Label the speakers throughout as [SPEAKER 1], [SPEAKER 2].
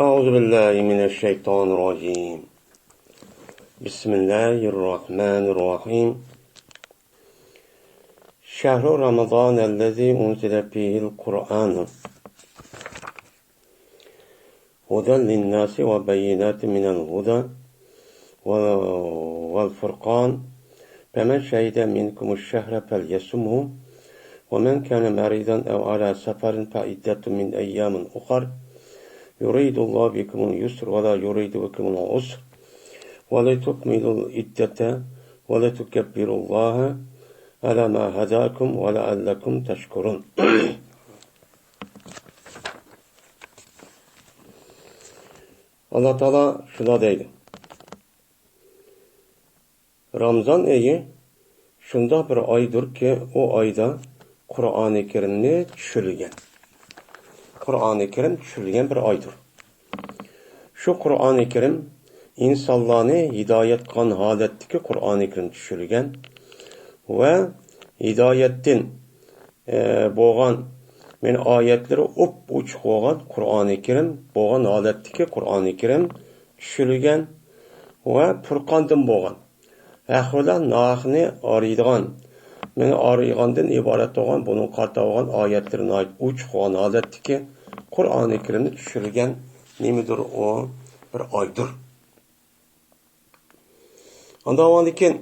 [SPEAKER 1] أعوذ بالله من الشيطان الرجيم. بسم الله الرحمن الرحيم. شهر رمضان الذي أنزل فيه القرآن هدى للناس وبينات من الهدى والفرقان فمن شهد منكم الشهر فليصمه ومن كان مريضا أو على سفر فعدة من أيام أخر يريد الله بكم اليسر ولا يريد بكم العسر ولتكملوا العدة ولتكبروا الله على ما هداكم ولعلكم تشكرون. Allah Teala şuna deydi. Ramazan ayı şunda bir aydır ki o ayda Kur'an-ı Kerim'ni düşürülgen. Kur'an-ı Kerim düşürülgen bir aydır. Şu Kur'an-ı Kerim insanlarını hidayet kan haletteki Kur'an-ı Kerim düşürülgen ve hidayetin boğan men ayetleri uç boğan Kur'an-ı Kerim boğan haletteki Kur'an-ı Kerim düşürülgen ve Furqan'dan boğan. Ahvela nahni araydigan meni araygandan ibaret olan bunun qarta olan ayetlerine ait uç boğan haletteki Kur'an-ı Kerim'i düşürülgen nemidir o? Bir aydır. Ondan olanken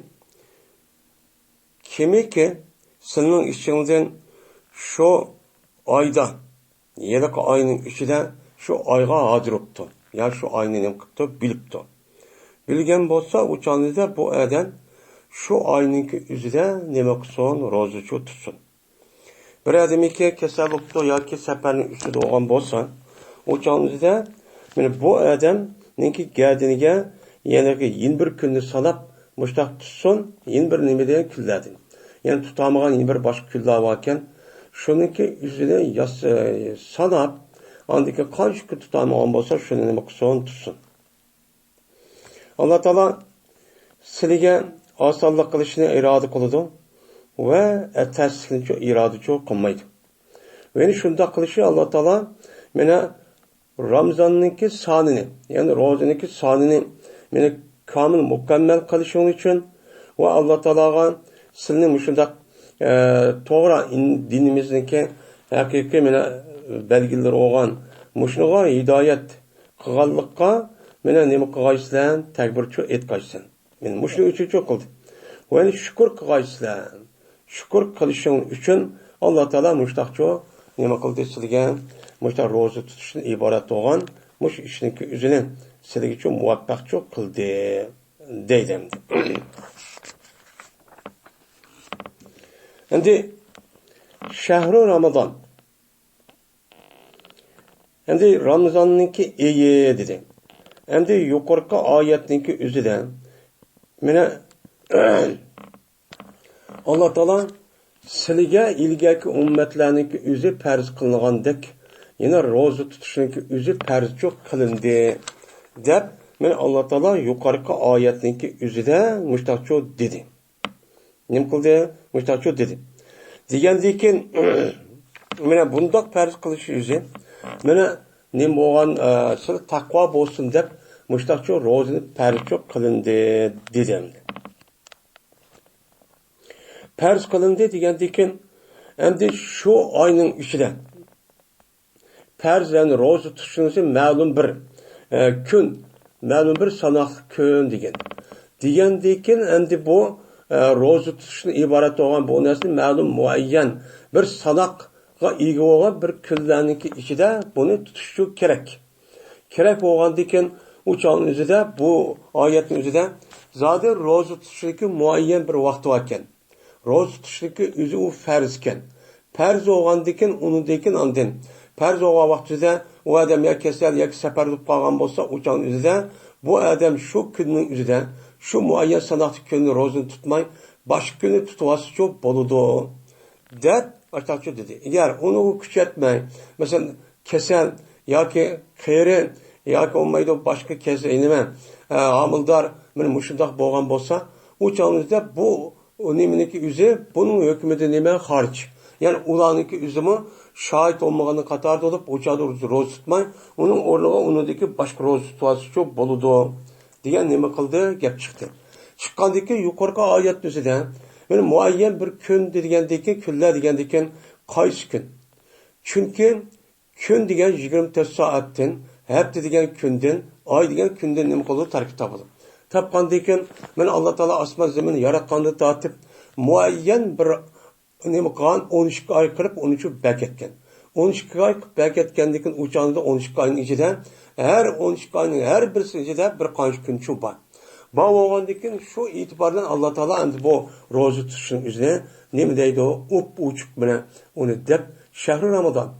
[SPEAKER 1] kimi ki senin içinden şu ayda yedek ayının içinde şu ayga hadırıptı. Ya şu ayını nem kıptı, bilipti. Bilgen bolsa uçanızda bu eden şu ayınınki üzerinde nemek son rozucu tutsun. Bir adamı ki keseluptu ya ki seferin üstünde olan bolsa uçanızda bu adam ninki geldiğine yani 21 günü sanap müştak tutsun 21 nimeden külledin. Yani tutamagan 21 başka küller varken şununki üzerine sanap andaki kaç gün tutamagan bolsa şunu nemek son tutsun. Allah Teala sizge asallık kılışını irade kılıdı ve terslikini çok irade çok kılmaydı. Ve şunda kılışı Allah Teala mene Ramazan'ınki sanini yani rozanınki sanini mene kamil mükemmel kılışın için ve Allah Teala'ga sizin şunda doğru dinimizdeki hakiki mene belgileri olan muşnuğa hidayet kılganlıkka mene nemi kılgaysılan tekbirçi etkaysın. Men muşnu üçün çok kıldı. Ve şükür kılgaysılan şükür kılışın için Allah Teala muştakçı nemi kıldı sizge muşta rozu tutuşun ibaret olan muş işinki üzerine sizge için muvaffakçı kıldı deydim. Şimdi şehru Ramazan. Şimdi Ramazan'ınki iyi dedi. Şimdi yukarıki ayetninki üzerine mene Allah Teala sizge ilgaki ümmetlerninki üzü farz kılınğandek yine rozu tutuşunki üzü farz çok kılındı dep men Allah Teala yukarıki ayetninki üzüde müştakçı dedi. Nim kıldı? Müştakçı dedi. Degendikin mene bundak farz kılışı üzü mene nim boğan takva bolsun dep müştakçı rozunu farz çok kılındı dedim. Farz kılındı degendikin endi şu ayının içinde farz yani rozu tutuşunuzu ma'lum bir gün, ma'lum bir sanak gün degen. Degendikin endi bu rozu tutuşun ibaret olan bu nesli ma'lum muayyen bir sanakga ega olan bir kunlarninki içinde bunu tutuşu gerek. Gerek olgandikin uçağın üzerinde bu ayetin üzerinde zaten rozu tutuşundaki muayyen bir vakti varken rozu tutuşundaki üzü o farzken farz olgandikin unudikin andın farz olan vaktide o adam ya kesel ya sefer tutup kalgan bolsa uçağın üzerinde bu adam şu günün üzerinde şu muayyen sanatı günü rozunu tutmay başka günü tutuvası çok boludu der açıkça dedi. Eğer onu küçültmey mesela kesel ya ki khayri ya ki olmaydı başka kesel inime hamildar men muşundak bolgan bolsa uçağın üzerinde bu o niminiki üzü bunun hükmeti nime hariç. Yani ulanınki üzümü şahit olmağını qatarda olup, o çağda roz tutmay, onun ornuğa onundaki başka roz tutması boludu. Diyen nima qildi? Gap chiqdi. Chiqqandiki yuqorqi oyat o'zida, mana muayyan bir kun degandiki, kunlar degandiki, qaysi kun? Chunki kun degan 24 soatdan, hafta degan kundan, oy degan kundan nima qildi? Tarkib topildi. Topgandan keyin mana Alloh taolo osmon zamin yaratganni tortib, muayyan bir nima qilgan 12 oy qilib 13 beketgan. 12 oy beketgandan keyin uçağında 12 oyning ichida her 12 oyning her birisi ichida bir qancha kun shu bor. Bu bo'lgandan keyin shu e'tibordan Alloh taolo endi bu ro'za tutishning o'zida nima deydi? Uchuq bilan uni deb shahri Ramazon.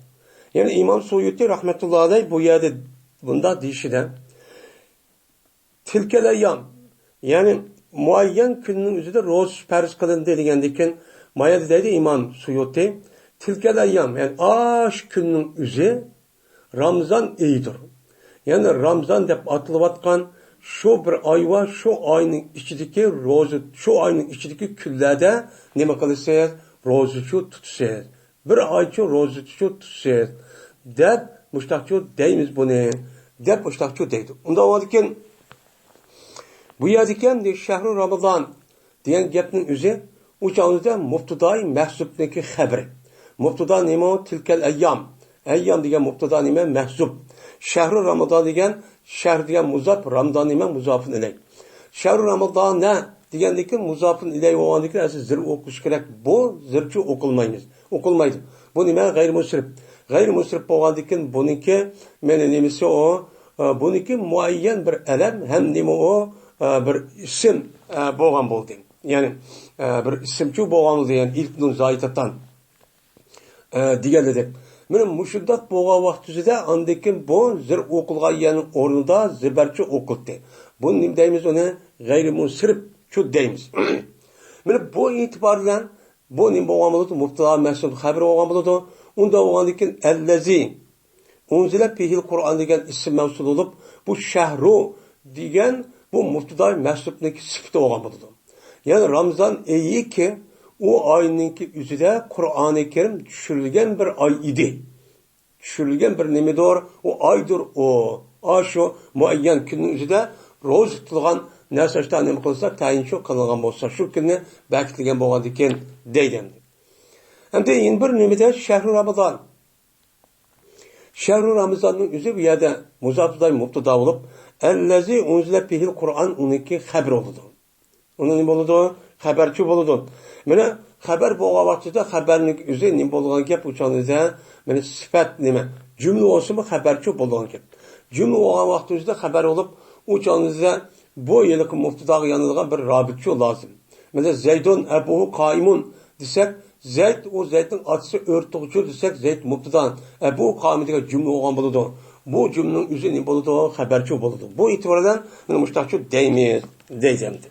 [SPEAKER 1] Yani İmam Suyuti rahmetullahi aleyh bu yerde bunda deyişide tilkel ayyam, yani muayyen günün üzerinde roz farz kılındı degendeki mayada dedi İmam Suyuti tilkel ayyam, yani aş günün üzeri Ramazan iyidir. Yani Ramazan dep atılıvatkan şu bir ayva, şu ayının içindeki rozu, şu ayının içindeki küllerde nima kılırsanız rozu tutsanız, bir ayçı rozu tutsanız dep muştakçı deymiz bunu, dep muştakçı deydi. Onda olurken bu yerdiken de şehri Ramazan diyen gapning o'zi uçağınızda muftudai mahzubniki xabri. Muftudai nima? Tilkel ayyam. Ayyam degan muftudai nima? Mahzub. Şehri Ramazan degan, şehr degan muzaf, Ramazan nima? Muzafın ilay. Şehri Ramazan ne? Degandeki muzafın ilay bo'lgandiki asli zir o'qish kerak. Bu zirchi o'qilmaydi. Bu nima? G'ayrimusrif. G'ayrimusrif bo'lgandan buniki meni nimasi o? Buniki muayyan bir alam ham nima o? Bir isim bo'lgan bo'ldi. Ya'ni bir isimchi bo'lgan degan ilkning zoitatan deganlar. Mana mushundoq bo'lgan vaqtida andikin bu zir o'qilganning o'rnida zibarchi o'qildi. Bu nima deymiz uni? G'ayrimusrif shu deymiz. Mana bu e'tibor bilan bu nima bo'lgan bo'ladi? Muftala mahsul xabar bo'lgan bo'ladi. Unda bo'lgandan allazi unzila fihil Qur'on degan ism mavsul bo'lib, bu shahru degan bu muftudai mahsubniki sifati bo'lgan bo'ladi. Yani Ramazan ayi ki o ayninki üzerinde Kur'an-ı Kerim düşürülgen bir ay idi. Düşürülgen bir nemidir? O aydır o. Aşo muayyen günün üzerinde roz tutulgan nesneşten nemi kılsa tayin şu kılıngan olsa şu günü bekleyen boğan diken deyden. Hem de yine bir nemide şehri Ramazan. Şehri Ramazan'ın üzeri bir yerde muzafıday mubtada olup ellezi unzile fihil Kur'an uniki haber oldu. Onun ne oldu? Haberçi oldu. Mene haber bo'lgan vaqtida xabarning o'zi nima bo'lgan gap uçanızda mene sifat nima? Cümle olsun mu haberçi bo'lgan gap. Cümle bo'lgan vaqtida xabar olib uçanızda bu yilki muftidaga yanılgan bir rabitçi lazım. Mene Zeydun Ebuhu Qaimun desek Zeyd o Zeyd'in atısı örtücü desek Zeyd muftidan Ebuhu Qaim degan cümle bo'lgan bo'ladi. Bu cümlenin özü ne bo'ladi? Haberçi bo'ladi. Bu itibardan mene mustaqçı deymiz, deycamdi.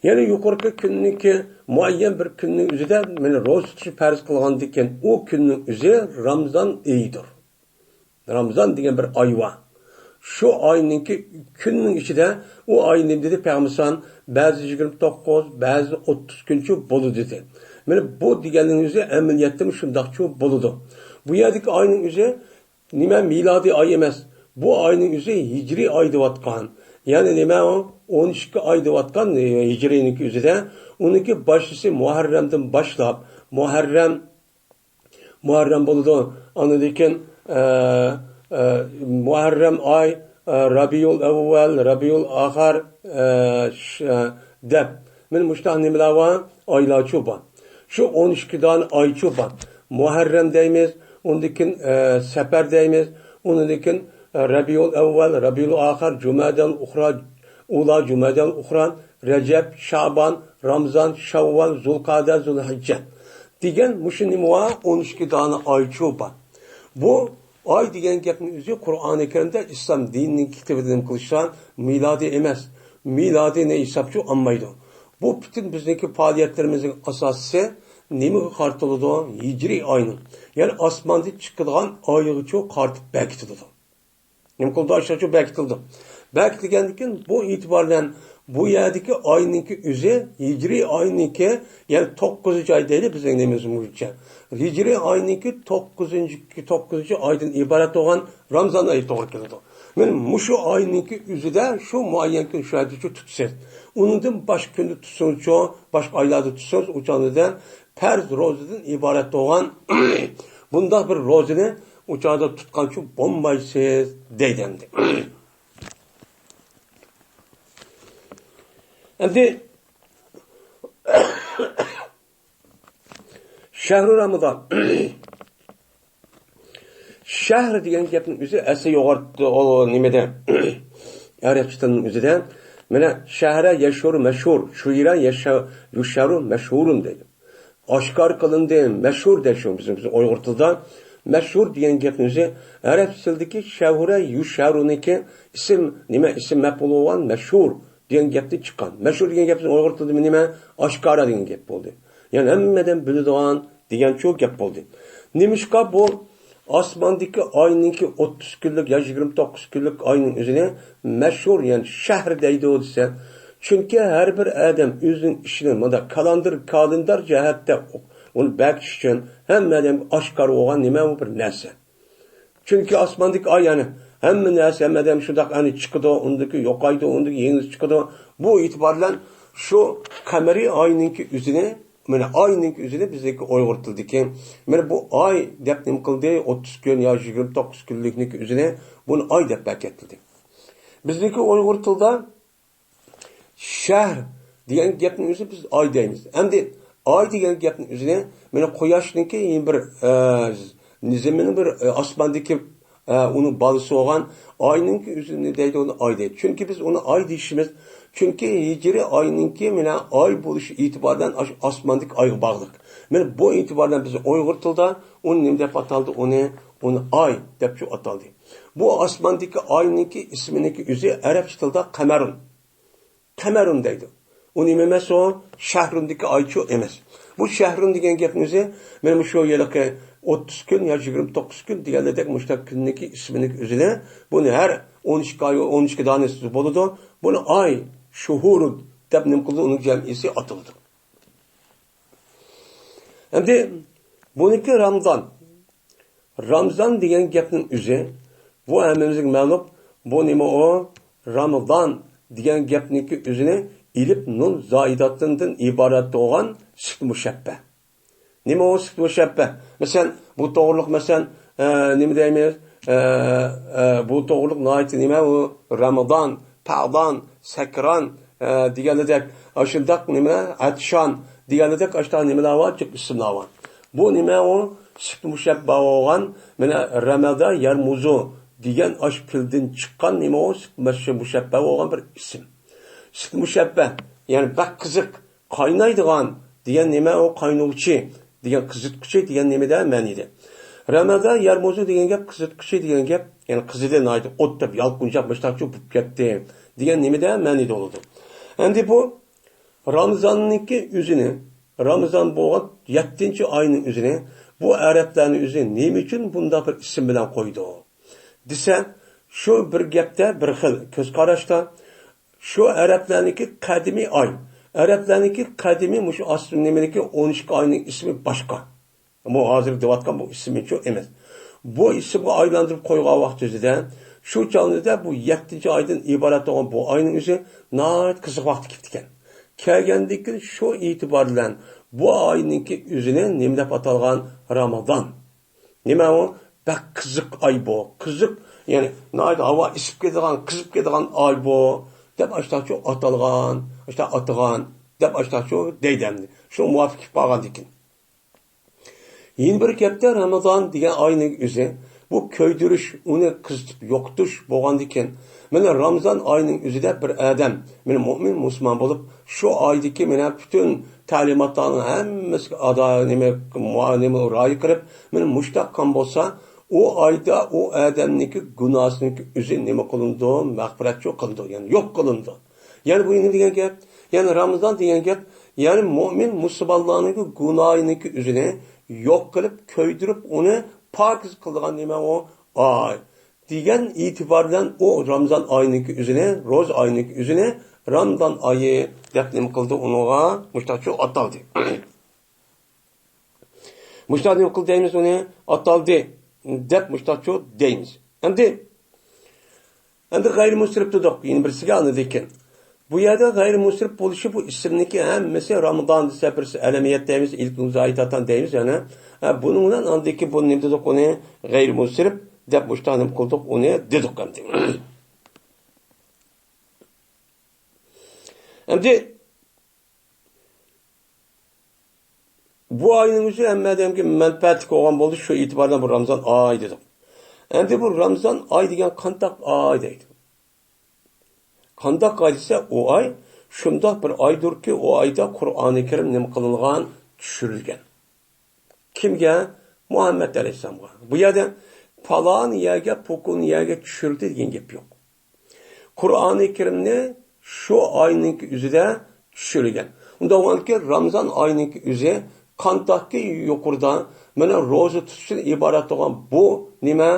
[SPEAKER 1] Yani yukarıki günniki muayyen bir günün üzerinde meni roz tutishi farz qilgandikan o günün üzeri Ramazan iyidir. Ramazan degan bir oy var. Şu ayninki günün içinde o ay nima dedi Peygamber ba'zi 29, ba'zi 30 kuncha bo'ladi dedi. Mana bu deganning o'zi amaliyotda shundaqcha bo'ladi. Bu yerdagi ayning o'zi nima milodiy oy emas. Bu ayning o'zi hijriy oy deyotgan. Yani nima o 12 ay deyotgan hijriyninki o'zida uniki boshisi Muharramdan boshlab Muharram bo'ladi. Anadikin Muharram ay Rabiul Avval, Rabiul Akhir deb men mushtah nimalar bor? Oylar bor. Shu 12 dan oy bor. Muharram deymiz, undikin Safar deymiz, undikin Rabiul Avval, Rabiul Akhir, Jumadal Ukhra, Ula Jumadal Ukhra, Recep, Şaban, Ramazan, Şavval, Zulqa'da, Zulhicce. Degan mushu nima 12 dona oychi bor. Bu oy degan gapning o'zi Qur'oni Karimda islom dinining kitobidan qilingan milodiy emas. Milodiy hisobchi olmaydi. Bu bütün bizdagi faoliyatlarimizning asosi nimaga qartiladi? Hijriy oyning. Yani osmonda chiqadigan oygacha qartib bekitiladi. Nima qildi? Aşağı bekitildi. Bekilgandan keyin bu itibardan bu yerdeki aynınki üzü hicri aynınki yani 9. ay değil bizim nemizimizce. Hicri aynınki 9. aydan ibaret olan Ramazan ayı doğru geldi. Men muşu aynınki üzüde şu muayyen gün şahidi şu tutsanız. Onundan başka günde tutsanız çoğu, başka aylarda tutsanız uçağında perz rozadan ibaret olan bunda bir rozını uçağda tutkan şu bombaysız deydemdi. Endi Şehri Ramazan. Şehir degan gapning o'zi asli yo'g'ortdi o nimada Arabistonning o'zida mana shahra yashur mashhur, shuyra yusharu mashhurun deydi. Oshkor qilindi, mashhur deydi bizim Uyg'ur tilida. Mashhur degan gapning o'zi arab tilidagi shahra yusharuniki ism nima ism maf'ul bo'lgan mashhur degan gapni chiqqan. Mashhur degan gap Uyg'ur tilida nima? Oshkora degan gap bo'ldi. Ya'ni hammadan biladigan degan shu gap bo'ldi. Nimishqa bu osmondagi oyninki 30 kunlik ya 29 kunlik oyning o'zini mashhur yani shahr deydi desa, chunki har bir odam o'zining ishini mana kalendar jihatda uni bakish uchun hammadan oshkor bo'lgan nima bu bir narsa. Chunki osmondagi oy yani hamma narsa hammadan shundoq ani chiqadi, undagi yo'qaydi, undagi yangi chiqadi. Bu e'tibor bilan shu qamariy oyninki o'zini mana oyning o'zini bizdagi Uyg'ur tilidagi mana bu oy deb nim qildi 30 kun yo 29 kunlikniki o'zini buni oy deb paketladi. Bizdagi Uyg'ur tilida shahr degan gapning o'zi biz oy deymiz. Endi oy degan gapning o'zini mana quyoshninki bir nizamining bir osmondagi uni balisi bo'lgan oyninki o'zini deydi, uni oy deydi. Chunki biz uni oy deyishimiz çünkü hicri ayninki mana oy bo'lishi e'tibordan osmondagi oyga bog'liq. Mana bu e'tibordan biz Uyg'ur tilida uni nima deb ataldi? Uni oy deb ataldi. Bu osmondagi oyninki isminiki o'zi arabcha tilida qamarun. Qamarun deydi. U nima emas o? Shahrundagi oychu emas. Bu shahrun degan gapning o'zi mana shu yilki 30 kun yo 29 kun degandek mushtaq kunniki isminiki o'zini buni har 12 oy 12 donasi bo'ladi. Buni oy shuhur deb nim qildi, uning jamisi atildi. Endi buniki Ramazan. Ramazan degan gapning o'zi bu hammamizga ma'lum, bu nima o? Ramazan degan gapniki o'zini ilib nun zoidatdan iborat bo'lgan sift mushabbah. Nima o sift mushabbah? Masalan, bu to'g'riliq masalan nima deymiz? Bu to'g'riliq noyat nima u? Ramazan, Ta'dan, Sakran deganidek, ashundaq nima? Atshon deganidek ashta nimalar bor, ko'p ismlar bor. Bu nima o? Sift mushabbah bo'lgan, mana Ramazon yarmuzu degan ash tildan chiqqan nima o? Sift mushabbah bo'lgan bir ism. Sift mushabbah, ya'ni bak qiziq, qaynaydigan degan nima o? Qaynuvchi degan qizitquchi degan nimada ma'nida. Ramazon yarmuzu degan gap qizitquchi degan gap, ya'ni qizidan aytib o't deb yalqunchab mustaqil bo'lib ketdi degan nimada ma'nida bo'ladi. Endi bu Ramazonniki o'zini, Ramazon bo'lgan 7-oyning o'zini bu arablarning o'zi nima uchun bunday bir ism bilan qo'ydi? Desa, shu bir gapda bir xil ko'z qarashda shu arablarniki qadimiy oy, arablarniki qadimiy mush asl nimaliki 12 oyning ismi boshqa. Bu hozir deyotgan bu ismi shu emas. Bu ismga aylantirib qo'ygan vaqt o'zida shu chog'da bu 7-oydan iborat bo'lgan bu oyning o'zi nihoyat qiziq vaqt ketgan. Kelgandiki shu e'tibor bilan bu oyninki o'zini nima deb atalgan? Ramazon. Nima u? Bak qiziq oy bu. Qiziq, ya'ni nihoyat havo isib ketadigan, qizib ketadigan oy bu deb ashtachu atalgan, ashta atgan deb ashtachu deydamdi. Shu muvofiq bo'lgan ekan. Yeni bir gapda Ramazon degan oyning o'zi bu ko'ydirish, uni qizitib yo'qitish bo'lgan ekan. Mana Ramazon oyining o'zida bir odam, mana mu'min musulmon bo'lib, shu oydagi mana butun ta'limotlarning hammasiga nima rioya qilib, mana mushtaqqa bo'lsa, u oyda u odamniki gunohniki o'zi nima qilindi? Mag'firatchi qilindi, ya'ni yo'q qilindi. Ya'ni bu nima degan gap? Ya'ni Ramazon degan gap, ya'ni mu'min musulmonlarning gunohniki o'zini yo'q qilib, ko'ydirib, uni pokiz qilgan nima o? Oy. Degan e'tibordan o Ramazon oyiniki o'zini, ro'z oyiniki o'zini Ramazan ayı deb nima qildi unuga mushtachu ataldi. Mushtachu nima qildi deymiz uni ataldi deb mushtachu deymiz. Endi g'ayrimusrif dedik, yana birisiga anidi ekan. Bu yerda g'ayrimusrif bo'lishi bu ismniki hammasi Ramazon desa birisi alamiyat deymiz, ilk zaytatan deymiz yana. Bunun bilan andiki bu nima dedik uni g'ayrimusrif deb mushtanim qildik uni dedik endi. Endi bu ayning o'zi hammadamga manfaat qilgan bo'ldi, shu e'tibordan bu Ramazon oy dedik. Endi bu Ramazon oy degan qanday oy deydi. Qanday oy desa, o oy shundoq bir oydirki, o oyda Qur'oni Karim nima qilingan, tushirilgan. Kimga? Muhammad alayhisolamga. Bu yerda falon yerga, pokun yerga tushirildi degan gap yo'q. Qur'oni Karimni shu oyning o'zida tushirilgan. Unda o'lki Ramazon oyining o'zi qandaqki yuqorida mana roza tutishdan iborat bo'lgan bu nima?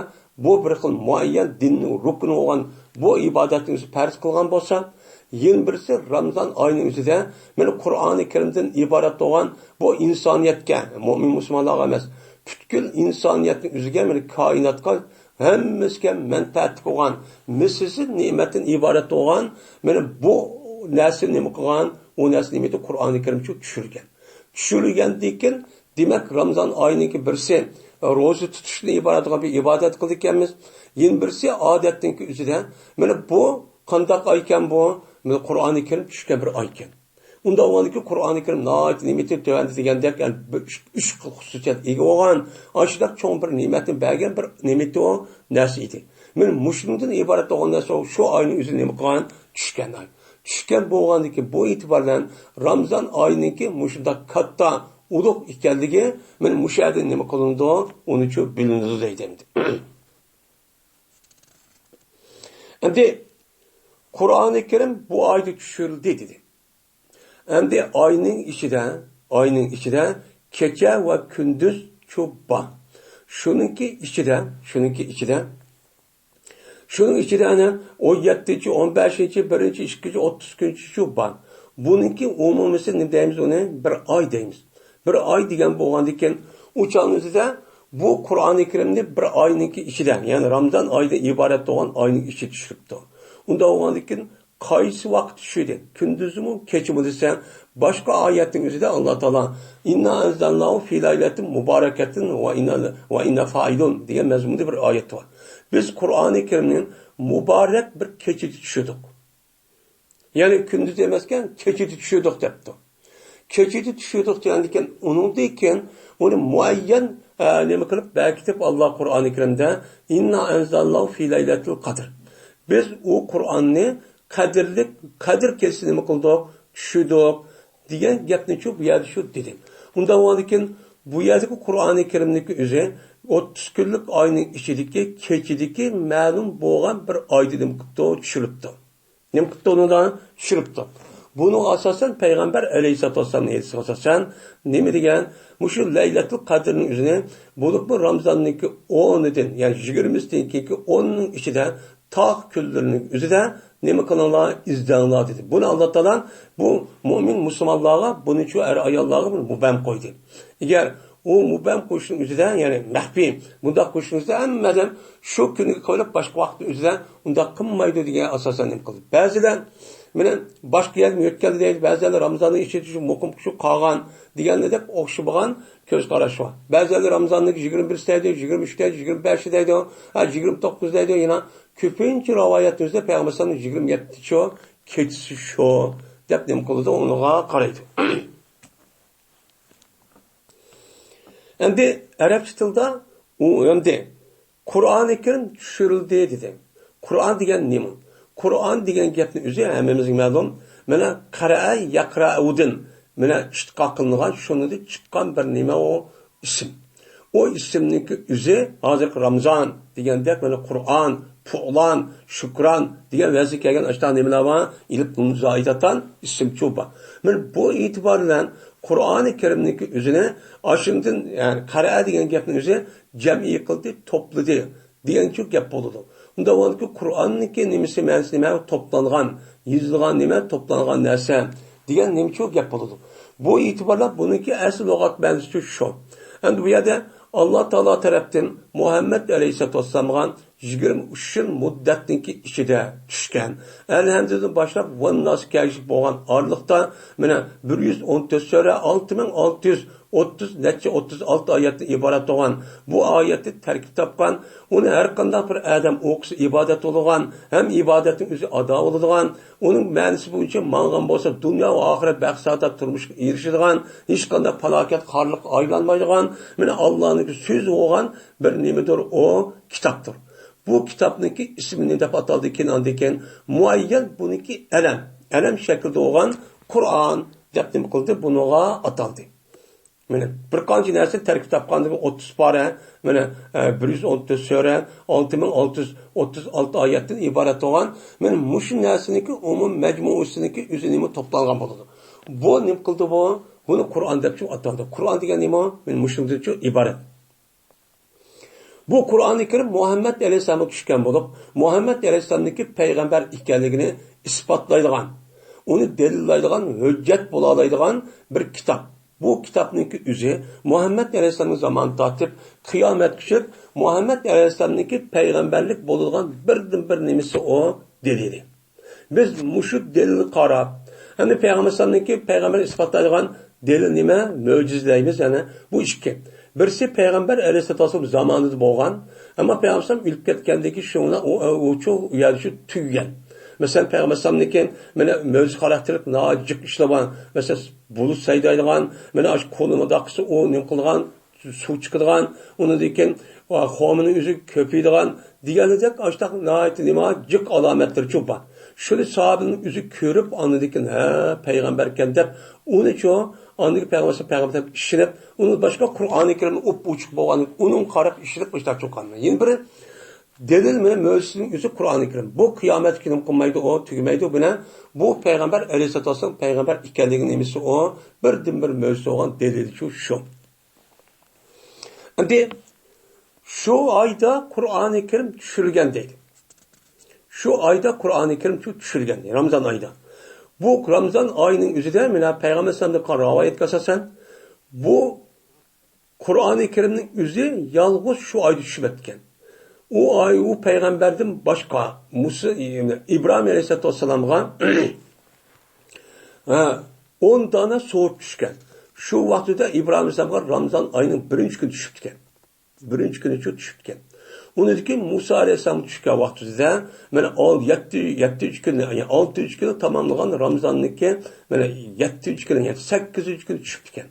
[SPEAKER 1] Bu bir xil muayyan dinning rukni bo'lgan bu ibodatni farz qilgan bo'lsa, yana birisi Ramazon oyining o'zida mana Qur'oni Karimdan iborat bo'lgan bu insoniyatga, mu'min musulmonlarga emas, butkul insoniyatning o'ziga, mana koinotga hammasiga manfaat qilgan, mislsiz ne'matdan iborat bo'lgan, mana bu narsa nima qilgan, u narsa nimada Qur'oni Karimga tushirgan. Tushirilgandan keyin demak Ramazon oyining birisi roza tutishdan iborat bo'lgan bir ibodat qildik ekanmiz. Yana birisi odatning o'zida mana bu qandoq oy ekan bu? Mana Qur'oni Karim tushgan bir oy ekan. Unda o'g'anki Qur'oni Karim nihoyat ne'matni tövandi degandek, yani 3 xil xususiyat ega bo'lgan, ashidaq cho'ng bir ne'matni bergan bir ne'mat o narsa edi. Mana mushundan iborat bo'lgan narsa shu oyning o'zida nima qilgan? Tushgan oy. Tushgan bo'lgandiki bu e'tibordan Ramazon oyininki mushunda katta ulug' ekanligi men mushada nima qilindi, uni chu bilindi deydi. Endi Qur'oni Karim bu oyda tushirildi dedi. Endi oyning ichida kecha va kunduz cho'ba. Shuning ichida ana 17-chi, 15-chi, 1-chi, 2-chi, 30-chi cho'ba. Buningki umumisi nima deymiz uni? Bir oy deymiz. Bir oy degan bo'lgandan keyin o'chanizda bu Qur'oni Karimni bir oyninki ichida, ya'ni Ramazon oyida iborat bo'lgan oyning ichi tushibdi. Unda bo'lgandan keyin qaysi vaqt tushidi? Kunduzmi, kechimi desa, boshqa oyatning o'zida Alloh taolo inna anzalnahu fi laylatin mubarakatin va inna fa'ilun degan mazmunda bir oyat bor. Biz Qur'oni Karimning muborak bir kechida tushirdik. Ya'ni kunduz emaskan, kechida tushirdik debdi. Kechida tushirdik degandan uningdan uni muayyan nima qilib berkitib Alloh Qur'oni Karimda inna anzalnahu fi laylatil qadr. Biz u Qur'onni qadr kechasi nima qildik? Tushirdik degan gapni chu bu yerda shu dedim. Unda o'lkin bu yerdagi Qur'oni Karimniki o'zi 30 kunlik oyning ichidagi kechidagi ma'lum bo'lgan bir oyda nima qilib tushiribdi. Nima qilib undan tushiribdi. Buni asosan payg'ambar alayhisolatu vasallamning asosan nima degan? Mushu Laylatul Qadrning o'zini bo'lib bu Ramazonniki 10dan, ya'ni 20-dagi 10ning ichida tog' kunlarining o'zida nima qilinglar? Izdanglar dedi. Buni Alloh taolo bu mu'min musulmonlarga, buni chu er ayollarga buni mubam qo'ydi. Agar u mubam qo'shning o'zida, ya'ni maxfiy bunda qo'shningizda hammadan shu kunga qo'yib boshqa vaqtni o'zida unda qilmaydi degan asosan nima qildi. Ba'zilar mana boshqa yerga o'tgan deydi, ba'zilar Ramazonning ichida shu muqim shu qolgan deganlar deb o'xshagan ko'z qarash bor. Ba'zilar Ramazonning 21 deydi, 23 deydi, 25 deydi, 29 deydi, yana ko'pincha rivoyatlarda payg'ambar sollallohu alayhi vasallam 27 kechasi shu deb nima qildi, unga qaraydi. Endi arabcha tilda u endi Qur'oni Karim tushirildi dedi. Qur'on degan nima? Qur'on degan gapni o'zi hammamizga ma'lum. Mana qara'a yaqra'udin, mana ishtiqoq qilingan shunida chiqqan bir nima o ism. O ismniki o'zi hozir Ramazon degandek mana Qur'on, Fu'lan, Shukron degan vazi kelgan ashta nimalar bor? Ilib muzoidatan ism cho'ba. Men bu e'tibor bilan Qur'oni Karimniki o'zini ashundan, ya'ni qara'a degan gapni o'zi jam'i qildi, to'pladi. degan çok gap bo'ladi. Unda bo'ladi Qur'onniki nimasi ma'nosi nima to'plangan, yozilgan nima to'plangan narsa degan nima çok gap bo'ladi. Bu itibarla buniki asl lug'at ma'nosi shu. Endi bu yerda Allah Taala tarafdan Muhammed Aleyhisselatü Vesselam'a 23 yıl muddatniki ichida tushgan. Elhamdülillah başlab vannas kelishib bo'lgan orliqda mana 114 sura 6636 oyatdan iborat bo'lgan. Bu oyatni tarkib topgan, uni har qanday bir odam o'qisa ibodat bo'lgan, ham ibodatning o'zi ado bo'ladigan, uning ma'nosi bo'yicha mang'an bo'lsa dunyo va oxirat baxtsaadat turmushga erishadigan, hech qanday falokat qarliq aylanmaydigan, mana Allohning so'zi bo'lgan bir nimadir o kitobdir. Bu kitobniki ismini deb ataldi ekan, muayyan buniki alam shaklida bo'lgan Qur'on deb nim qildi, bunuga ataldi. Mana bir qancha narsa tarkib topganligi 30 pora, mana 114 sura, 6636 oyatdan iborat bo'lgan. Mana mushu narsaniki umum majmuusiniki o'zini to'plangan bo'ladi. Bu nim qildi bu? Buni Qur'on deb ataldi. Qur'on degan nima? Men mushundan iborat. Bu Qur'oni Karim Muhammed Aleyhisselam'a tushgan bo'lib, Muhammed Aleyhisselam'niki payg'ambar ekanligini isbotlaydigan, uni dalillaydigan, hujjat bo'la oladigan bir kitob. Bu kitobniki o'zi Muhammed Aleyhisselam'ning zamonida tortib qiyomatgacha Muhammed Aleyhisselam'niki payg'ambarlik bo'lgan birdan-bir nimasi o delili. Biz mushu delilni qarab, endi payg'ambarlarniki payg'ambar isbotlaydigan delil nima? Mo'jizlaymiz, ana bu ikki. Birisi Peygamber Aleyhisselam zamanında bo'lgan, ama Peygamber o'lib ketgandagi shuna o'chu yarışı tüygen. Mesela Peygamber'niki mana mo'jiz xarakterlik nojiq ishlagan, mesela bulut saydaydigan, mana ash qo'limda qilsa o nim qilgan, suv chiqadigan, uni degan xomini o'zi ko'paydigan deganidek ashtaq noit nima jiq alomatlar cho'pa. Shuni sahobaning o'zi ko'rib anladıkin, ha payg'ambar ekan deb uni cho andagi payg'ambar ishirib, uni boshqa Qur'oni Karimni uchiq bo'lgan, uning qarab ishirib qo'shlar cho'qan. Yana biri delil mana mo'jizning o'zi Qur'oni Karim. Bu qiyomat kuni qilmaydi, o tugamaydi buni. Bu payg'ambar Aleyhisselatü Vesselam payg'ambar ekanligini nimasi o birdan-bir mo'jiza bo'lgan delil shu. Endi şu ayda Qur'oni Karim tushirilgan deydi. Şu ayda Qur'oni Karim tushirilgan, Ramazan ayida. Bu Ramazan ayının özüde mina Peygamber Sallallahu rivayet kasasan bu Qur'oni Karimning özü yalnız şu ayda tushib etgan. O ay o peygamberden başka Musa İbrahim Aleyhisselam'a 10 tane soğuk tushgan. Şu vaqtida İbrahim Aleyhisselam'a Ramazan ayının birinchi kuni tushib ketgan. Birinchi kuni tushib ketgan. Uniki Musa Aleyhisselam tushgan vaqtida mana 7 kun, yani 6 kun tamamlagan Ramazonniki mana 7 kun, yani 8 kun tushib ketgan.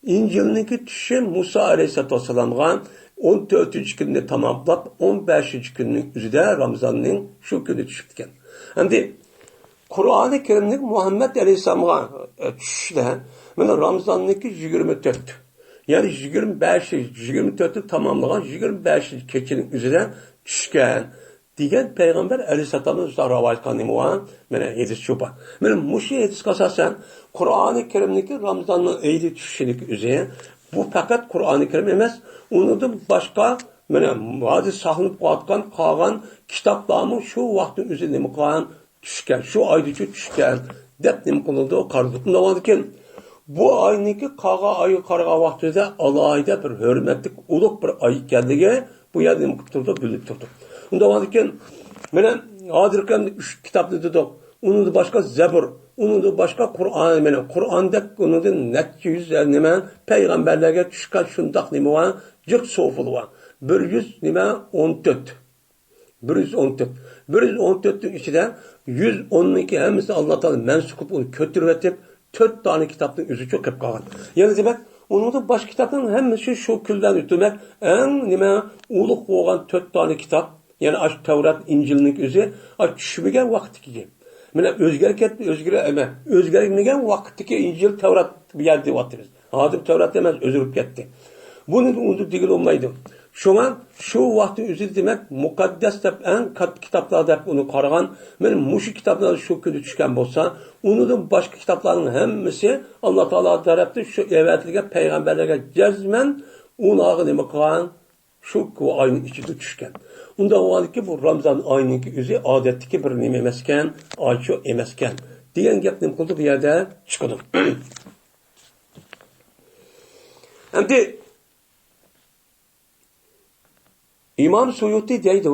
[SPEAKER 1] İncilniki tushi Musa Aleyhisselam'a 14 kunni tamamlab 15 kunning o'zida Ramazonning shu kuni tushib ketgan. Endi Qur'oni Karimning Muhammed Aleyhisselam'a tushishda mana Ramazonniki 24. Yani 24'ü tamamlayan 25 keçinin üzerine tushgan degan Peygamber Aleyhisselam'ın rivayet qilgani var. Mana hadis shu bor. Mana mushu hadisga asosan Qur'oni Karimniki Ramazonning oyida tushishining o'zi bu faqat Qur'oni Karim emas, undan boshqa mana hozir saqlanib qolgan kitoblarni shu vaqtning o'zida nima qilgan tushgan, shu oyda tushgan deb nima qilindi qaradi. Undan bu ayniki ayı qarğa vaqtida alayda bir hurmatli ulug' bir ay ekanligi bu yerda nima qilib turdi, bilib turdi. Undan keyin mana hozirgi 3 kitobni dedik. Undan boshqa Zabur, undan boshqa Qur'on, mana Qur'onda undan necha yuz nima payg'ambarlarga tushgan shundoq nima va jiq so'fil va 100 nima 14. 114ning ichida 110niki hammasi Alloh taolo mansub qilib uni ko'tarib etib 4 tane kitapның özü çok hep kalgan. Yani demek, onun da baş kitapның hemmesi şu külden ötürmek, en nime uluk olan 4 tane kitap, yani aç Tevrat, İncil'nin özü, aç düşmegen vaktiki. Mene özgermegen vaktiki İncil, Tevrat bir yerde vaktimiz. Adım Tevrat demez, özürüp gitti. Bunun unutub digil olmaydı. Şuna şu vaktin özü demek mukaddes deb en kat kitaplar deb onu qaragan, men muşu kitaplar şu kuni tushgan bo'lsa, undan boshqa kitaplarning hammasi Alloh taolo tarafdan şu evatilga payg'ambarlarga jazman unağı nima qilgan, shu oyning ichida tushgan. Unda oldiki bu Ramazan ayının özü adetdeki bir nima emaskan, ayço emaskan. Degan gapni qildi bu yerda chiqadi. Endi İmam Suyuti deydi,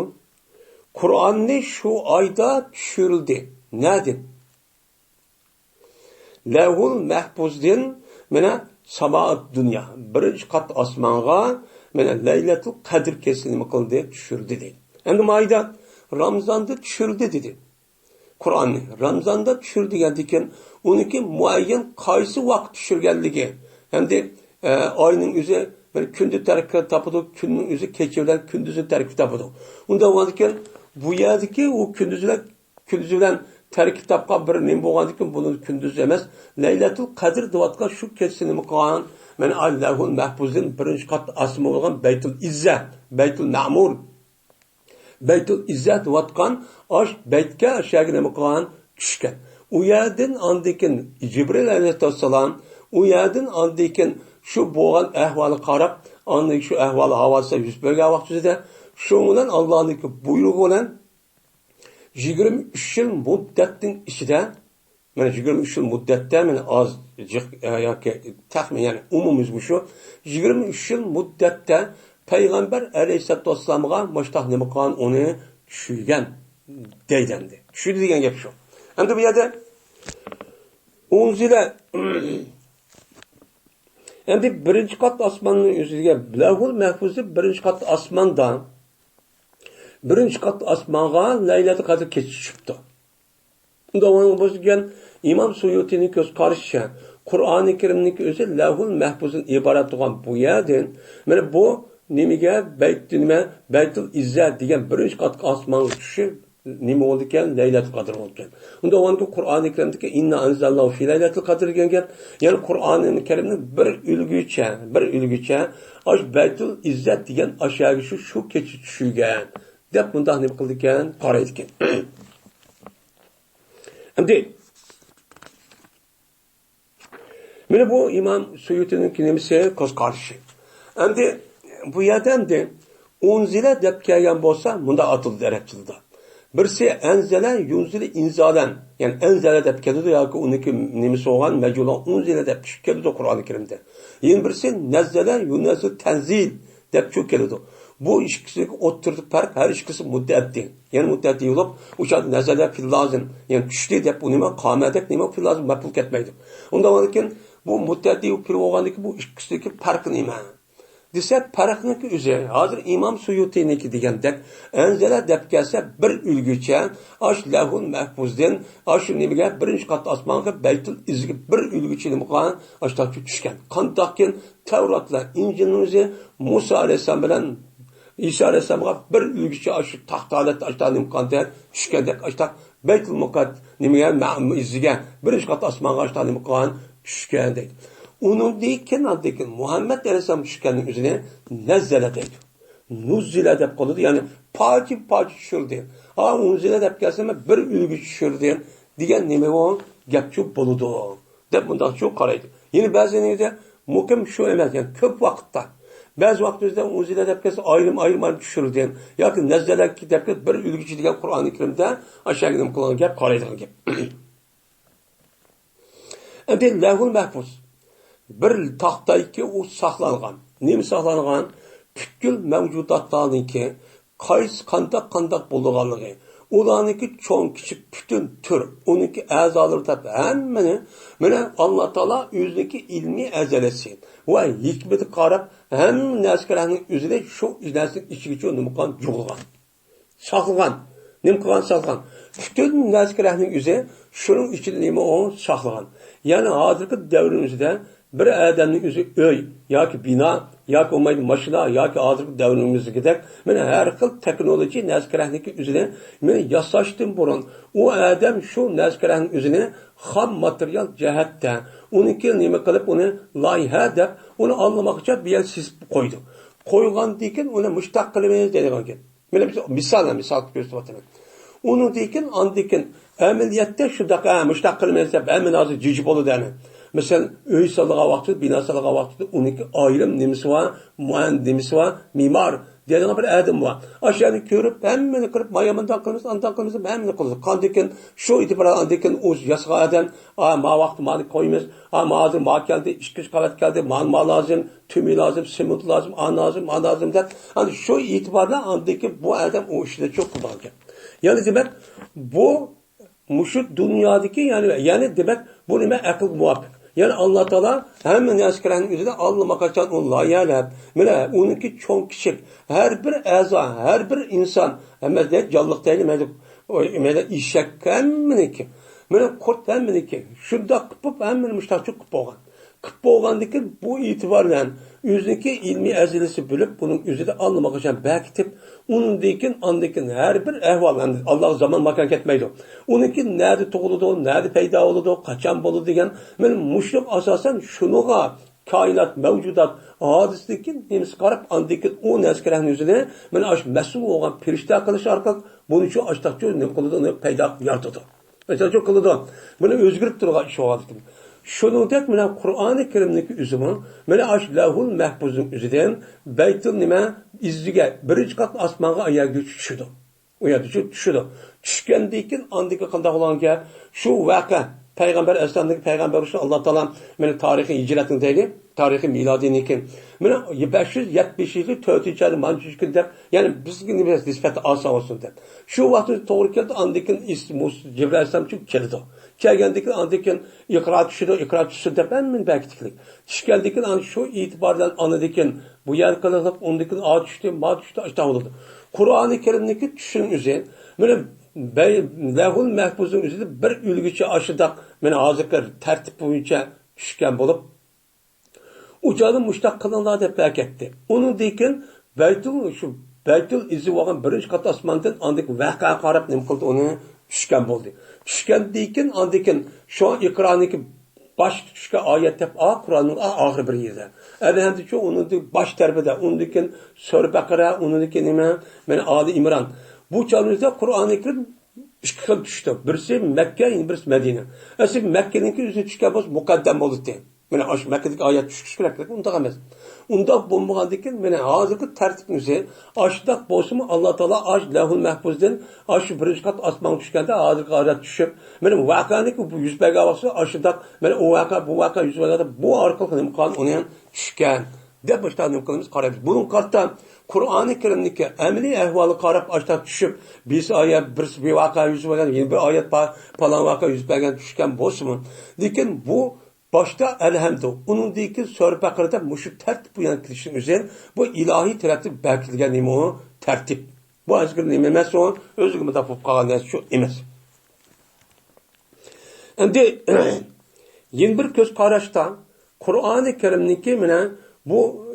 [SPEAKER 1] Kur'an'ni şu ayda düşürüldü. Nedir? Levhul Mahfuz'dan mana samaat dünya. Birinci kat asmanga mana Leylatul Kadir kesilimi kıldı, düşürdü dedi. Endi bu ayda Ramazan'da düşürdü dedi. Kur'an'ni Ramazan'da düşürdü geldikken, onunki muayyen kaysı vakt düşürgenligi. Endi ayının üzeri kündüz terkip tapıdı, günün üzeri keçilen kündüzün terkip tapıdı. Onda oladikken bu yerdeki o kündüzülen terkip tapqa bir nima bo'lgandikin buni kündüz emas, Leylatul Kadir devatqa shu kesinimi qilgan, men Allahul Mahfuz'dan birinchi qat asma bo'lgan Baytul İzzat, Baytul Ma'mur, Baytul İzzat devatqan osh baytga ashagi nima qilgan tushgan. U yerdan andikin Jibril alayhissalom u yerdan andikin shu bo'lgan ahvoli qarab, andik shu ahvoli havosida yuz bergan vaqtida shu bilan Allohning buyrug'i bilan 23 yıl müddetin içinde, yani 23 yıl müddette, yani az, tahmin yani umumuz şu, 23 yıl müddette Peygamber Aleyhisselatü Vesselam'a maştah ne bakan onu düşürgen deydendi. Düşürdü diyen gap şu. Hem de bir yerde unzile hem de birinci kat asmanın üzerine Levhul Mahfuz'u birinci kat asmandan birinchi kat asmaga Laylatul Qadr keçipti. Unda onun bozgan İmam Suyuti'nin göz qarashicha Qur'oni Karimning o'zi Lavhul Mahfuzdan iborat bo'lgan bu yerdan mana bu nimaga Baytul İzzat degan birinchi kat asmonga tushishi nima bo'ldi ekan? Laylatul Qadr bo'ldi ekan. Unda onun Qur'oni Karimdagi inna anzalnahu fi Laylatul Qadr degan gap, ya'ni Qur'oni Karimning bir ulgucha ash Baytul İzzat degan ashagi shu kechi tushigan. Dep bundan nima qildi ekan? Qaraydi ekan. Endi mana bu İmam Suyuti'ning nimasi ko'z qarashi. Endi bu yerdan de unzila deb kelgan bo'lsa, bunda atildi arab tilida. Birisi anzala, yunzila, inzalan. Yani anzala deb keladi yoki uniki nimasi bo'lgan majula unzila deb tushib keladi Qur'oni Karimda. Yana birisi nazzala, yunazil, tanzil deb tushib keladi. Bu ikisi o'ttirdi farq, har ikkisi muddatli. Yani muddatli bo'lib, o'sha nazala fil lozim, yani tushdi deb u nima qomadak nima fil lozim maful ketmaydi. Unda lekin bu muddatli fil bo'lgandiki bu ikkisidagi farq nima? Desa farqniki o'zi. Hozir İmam Suyuti'niki degandek, anzala deb kelsa bir ulgucha ash Lavhul Mahfuzdan ash nimaga birinchi qat osmonga Baytul İzzatga bir ulgucha nima qilgan, ashdan tushgan. Qandoqkin Tavratlar, Injilning o'zi Musa alayhisalom bilan İsa Aleyhisselam'a bir ülgüçü aşı tahtalet aştan imkanda düşkendek aştan Beytul Mukat nimeye izlige birinci kat asmana aştan imkan düşkendek. Onun deyken addekin Muhammed Aleyhisselam düşkenlik üzerine nezzele deydi. Nuzzile dep kalıdı yani parça düşürdü. Ha unzile dep gelseme bir ülgüçü düşürdü diyen nime o gapçuk buludu. Dep bundan çok karaydı. Yine bazı neydi? Mukim şu emez yani köp vakitte. Bazı vaktimizde unzile deb kelsa ayrım düşürüldü. Yoki nazzalaki deb bir ulguchi degan Qur'oni Karimda ashagini qilgan gap qaraydigan gap. Endi Lavhul Mahfuz bir taxtayki u saqlangan. Nima saqlangan? Butkul mavjudotlarniki qaysi qandaq bo'lganligi, ularniki cho'ng kichik butun tur, uniki a'zolari tab hammani mana Alloh taolo o'ziniki ilmiy azalasi va hikmati qarab ham naskarning o'zida shu narsa ichiga nima qilgan jug'ilgan. Saqlagan. Nima qilgan saqlagan. Butun naskarning o'zi shuning ichida nima o saqlagan. Ya'ni hozirgi davrimizda bir adamning o'zi uy yoki bino yoki olmaydi mashina yoki hozirgi davrimizgidek mana har xil texnologiya naskarniki o'zini men yasashdan burun u odam shu naskarning o'zini xam material jihatda uniki nima qilib uni loyiha deb uni olmoqcha bir yer sisib qo'ydi. Qo'ygandan keyin uni mushtaq qilamiz degan gap. Mana misol ko'rsatyapman. Uni dekin andikin amaliyotda shunaqa mushtaq qilamiz deb hamma hozir jiji bo'ladi ana. Mesela öy salağa vakti, bina salağa vakti, 12 ayrım nimisi var, mühendimisi var, mimar deydigan bir adam var. Aşağıda görüp hemmini kırıp mayamandan kılımız, andan kılımız, hemmini kılımız. Kandikin şu itibarı andikin uz yasağadan, ma vakti mani koyumuz, ma hazır ma geldi, işkiş kavat geldi, ma lazım, tümü lazım, simut lazım, an lazım der. Hani şu itibarla andikin bu adam o işte çok kullanacak. Yani demek bu muşut dünyadaki yani demek bu demek akıl muvaffak. Yani Allah Teala hemen yaskıranın üzerinde Allah'a kaçan Allah yani böyle onunki çok küçük. Her bir azza, her bir insan hemen de canlılık değil mi? İşek hemeniki. Böyle kurt hemeniki. Şurada kıpıp hemen müştakçı kıp olgan. Kıp olgandaki bu itibarla yüzdeki ilmi ezilisi bölüp bunun üzerinde Allah'a kaçan bekitip onun dikin andikin her bir ehval yani Allah zaman makan ketmeydi. Onunki nerede doğulu, nerede peyda oldu, kaçan bolu degen benim müşrik asasen şunuğa kainat mevcudat hadislikin nemiz qarab andikin o neskeran yüzüne men aş mesul olgan perişte kılış arqaq bunun için açtaqçı ne qılıdı peyda yartıdı. Mesela çok qılıdı. Bunu özgürüp turgan iş oldu. Şunundak mena Kur'an-ı Kerim'deki üzümü mena aş lahul mahfuzun üzüden Beytül nime izdige birinci kat asmanğa ayağa düşürdü. O ya düşürdü. Düşkendekin andaki qılda olan ki şu vaka Peygamber Esra'ndaki Peygamber Resulü Allah Teala mena tarihi hicretin deyli, tarihi miladiniki. Mena 570'li 4. mançuş günde yani bizkin nispeti asa olsun der. Şu vakti doğru geldi andikin ismi Cebrail Aleyhisselam çünkü keldi. Kelgendikin andikin ikra düşürdü der ben min bektiklik. Düşkendikin an şu itibardan anadikin bu yer kılıp ondikin ağ düştü, ma düştü aşağı oldu. Kur'an-ı Kerim'deki düşün üzerine böyle Lehul Mahfuzun üzerinde bir ülgüçe aşıdak meni hazırklar tertip boyunca düşken bulup ucağın muştak kılınlar dep etti. Onun deyin Beytül izi olan birinci kat asmandan andik vaka qarab nim qildi onu düşken buldu. Düşken deyin andikin şu an ikraniki baş düşke ayet dep Kur'an'ın ahir bir yerde. Elhamdülillah onun baş terbede ondikin Sure Bakara ondikin nima men Ali İmran. Bu çalınızda Kur'an-ı Kerim iki xil düştü. Birisi Mekke, birisi Medine. Asıl Mekke'ninki yüzü düşken boz mukaddem oldu diye. Mene aş Mekke'deki ayet düşküş kerak. Unda emas. Unda bulmagandaki mene hazırki tertibin üzeri aşdak bozumu Allah Teala aş lahul mahfuzdan aş birinci kat asman düşkende hazırki ayet düşüp mene vakaniki bu yüz bega baksa aşdak mene o vaka yüz bega bu arkalı imkan onu düşken. De baştan kılımız qarayız. Bunun karttan Kur'an-ı Kerim'deki emri ehvalı qarab aştaq düşüp biz ayet bir vaka yüz bega yeni bir ayet falan vaka yüz bega düşken bozmu. Lekin bu başta elhamdülillah. Onun deyiki Sure Bakara'da muşu tertip bu yani kilişin üzerine bu ilahi tertip belirtilgen neymi o tertip. Bu azgır neymi emas o özgürlüğü de kalan neyse şu emas. Şimdi yeni bir göz qarashda Kur'an-ı Kerim'deki mine bu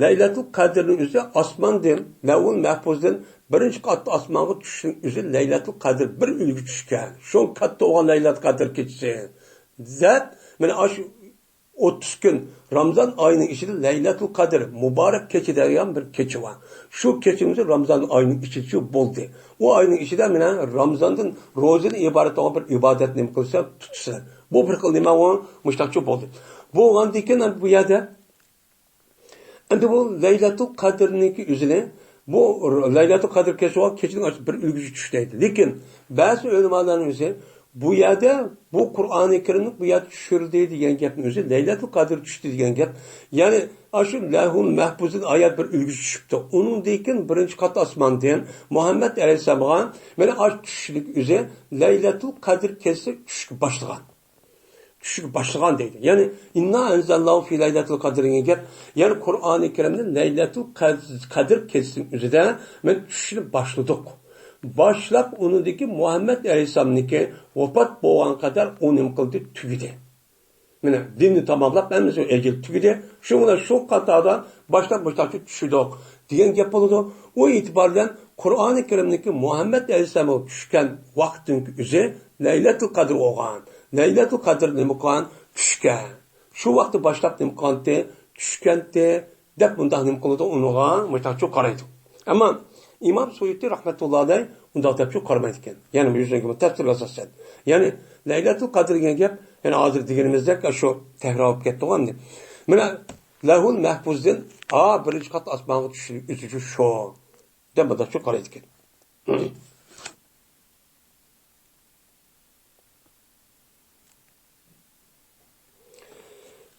[SPEAKER 1] Leylatul Kadir'in üzerine asmandan, Levhul Mahfuz'dan birinci katta asmanğa düşüşün üzerine Leylatul Kadir bir ülgü düşken. Şun katta olan Leylatul Kadir keçisi. Zat mene aş 30 gün Ramazan ayının içinde Leylatul Kadir mübarek keçi degan bir keçi var. Şu keçimiz Ramazan ayının içinde boldu. O ayının içinde mene Ramazandan rozadan ibaret olan bir ibadet nima qilsa tutsa. Bu bir qil nima o mushtaqchi boldu. Bu olan diken bu yerde endi bu Leylatul Kadir'ninki üzerine bu Leylatul Kadir keçi var keçinin bir ülgücü düşteydi. Lekin bazı ulemaların üzerine bu yerde bu Kur'an-ı Kerim'in bu yerde düşürdüğü diyen gapın özü Leylatul Kadir düştü diyen gap. Yani aşı Lehul Mahfuz'un ayet bir ülgü düşüptü. Onun deyken birinci kat asman diyen Muhammed Aleyhisselam'a beni aş düşüşlük üzere Leylatul Kadir kesi düşük başlayan. Düşük başlayan deydi. Yani inna enzellahu fi Leylatul Kadir'in gap. Yani Kur'an-ı Kerim'de Leylatul Kadir kesin üzere ben düşüşlük başladık. Başlap onundaki Muhammed Aleyhisselam'niki vefat boğan kadar onun kıldı tügüdü. Yani dinini tamamlap ben mesela ecel tügüdü. Şuna şu katadan başlap düşürdük. Diyen yapıldı. O itibardan Kur'an-ı Kerim'deki Muhammed Aleyhisselam'a düşken vaktin üzeri Leylatul Kadir olgan. Leylatul Kadir nimukan düşken. Şu vakti başlap nimukantı düşkenti dep bundan nimukuludu onuğa mesela çok karaydı. Ama İmam Suyuti rahmetullahi aleyh unda tepki karmaydı iken. Yani bu yüzden gibi tefsir asasen. Yani Leylatul Kadir gap yani hazır digenimizde şu tehra olup ketdi oğan. Mana Lahul mahfuzdan birinchi qat osmonga tushishi shu demada shu qaraydi ekan.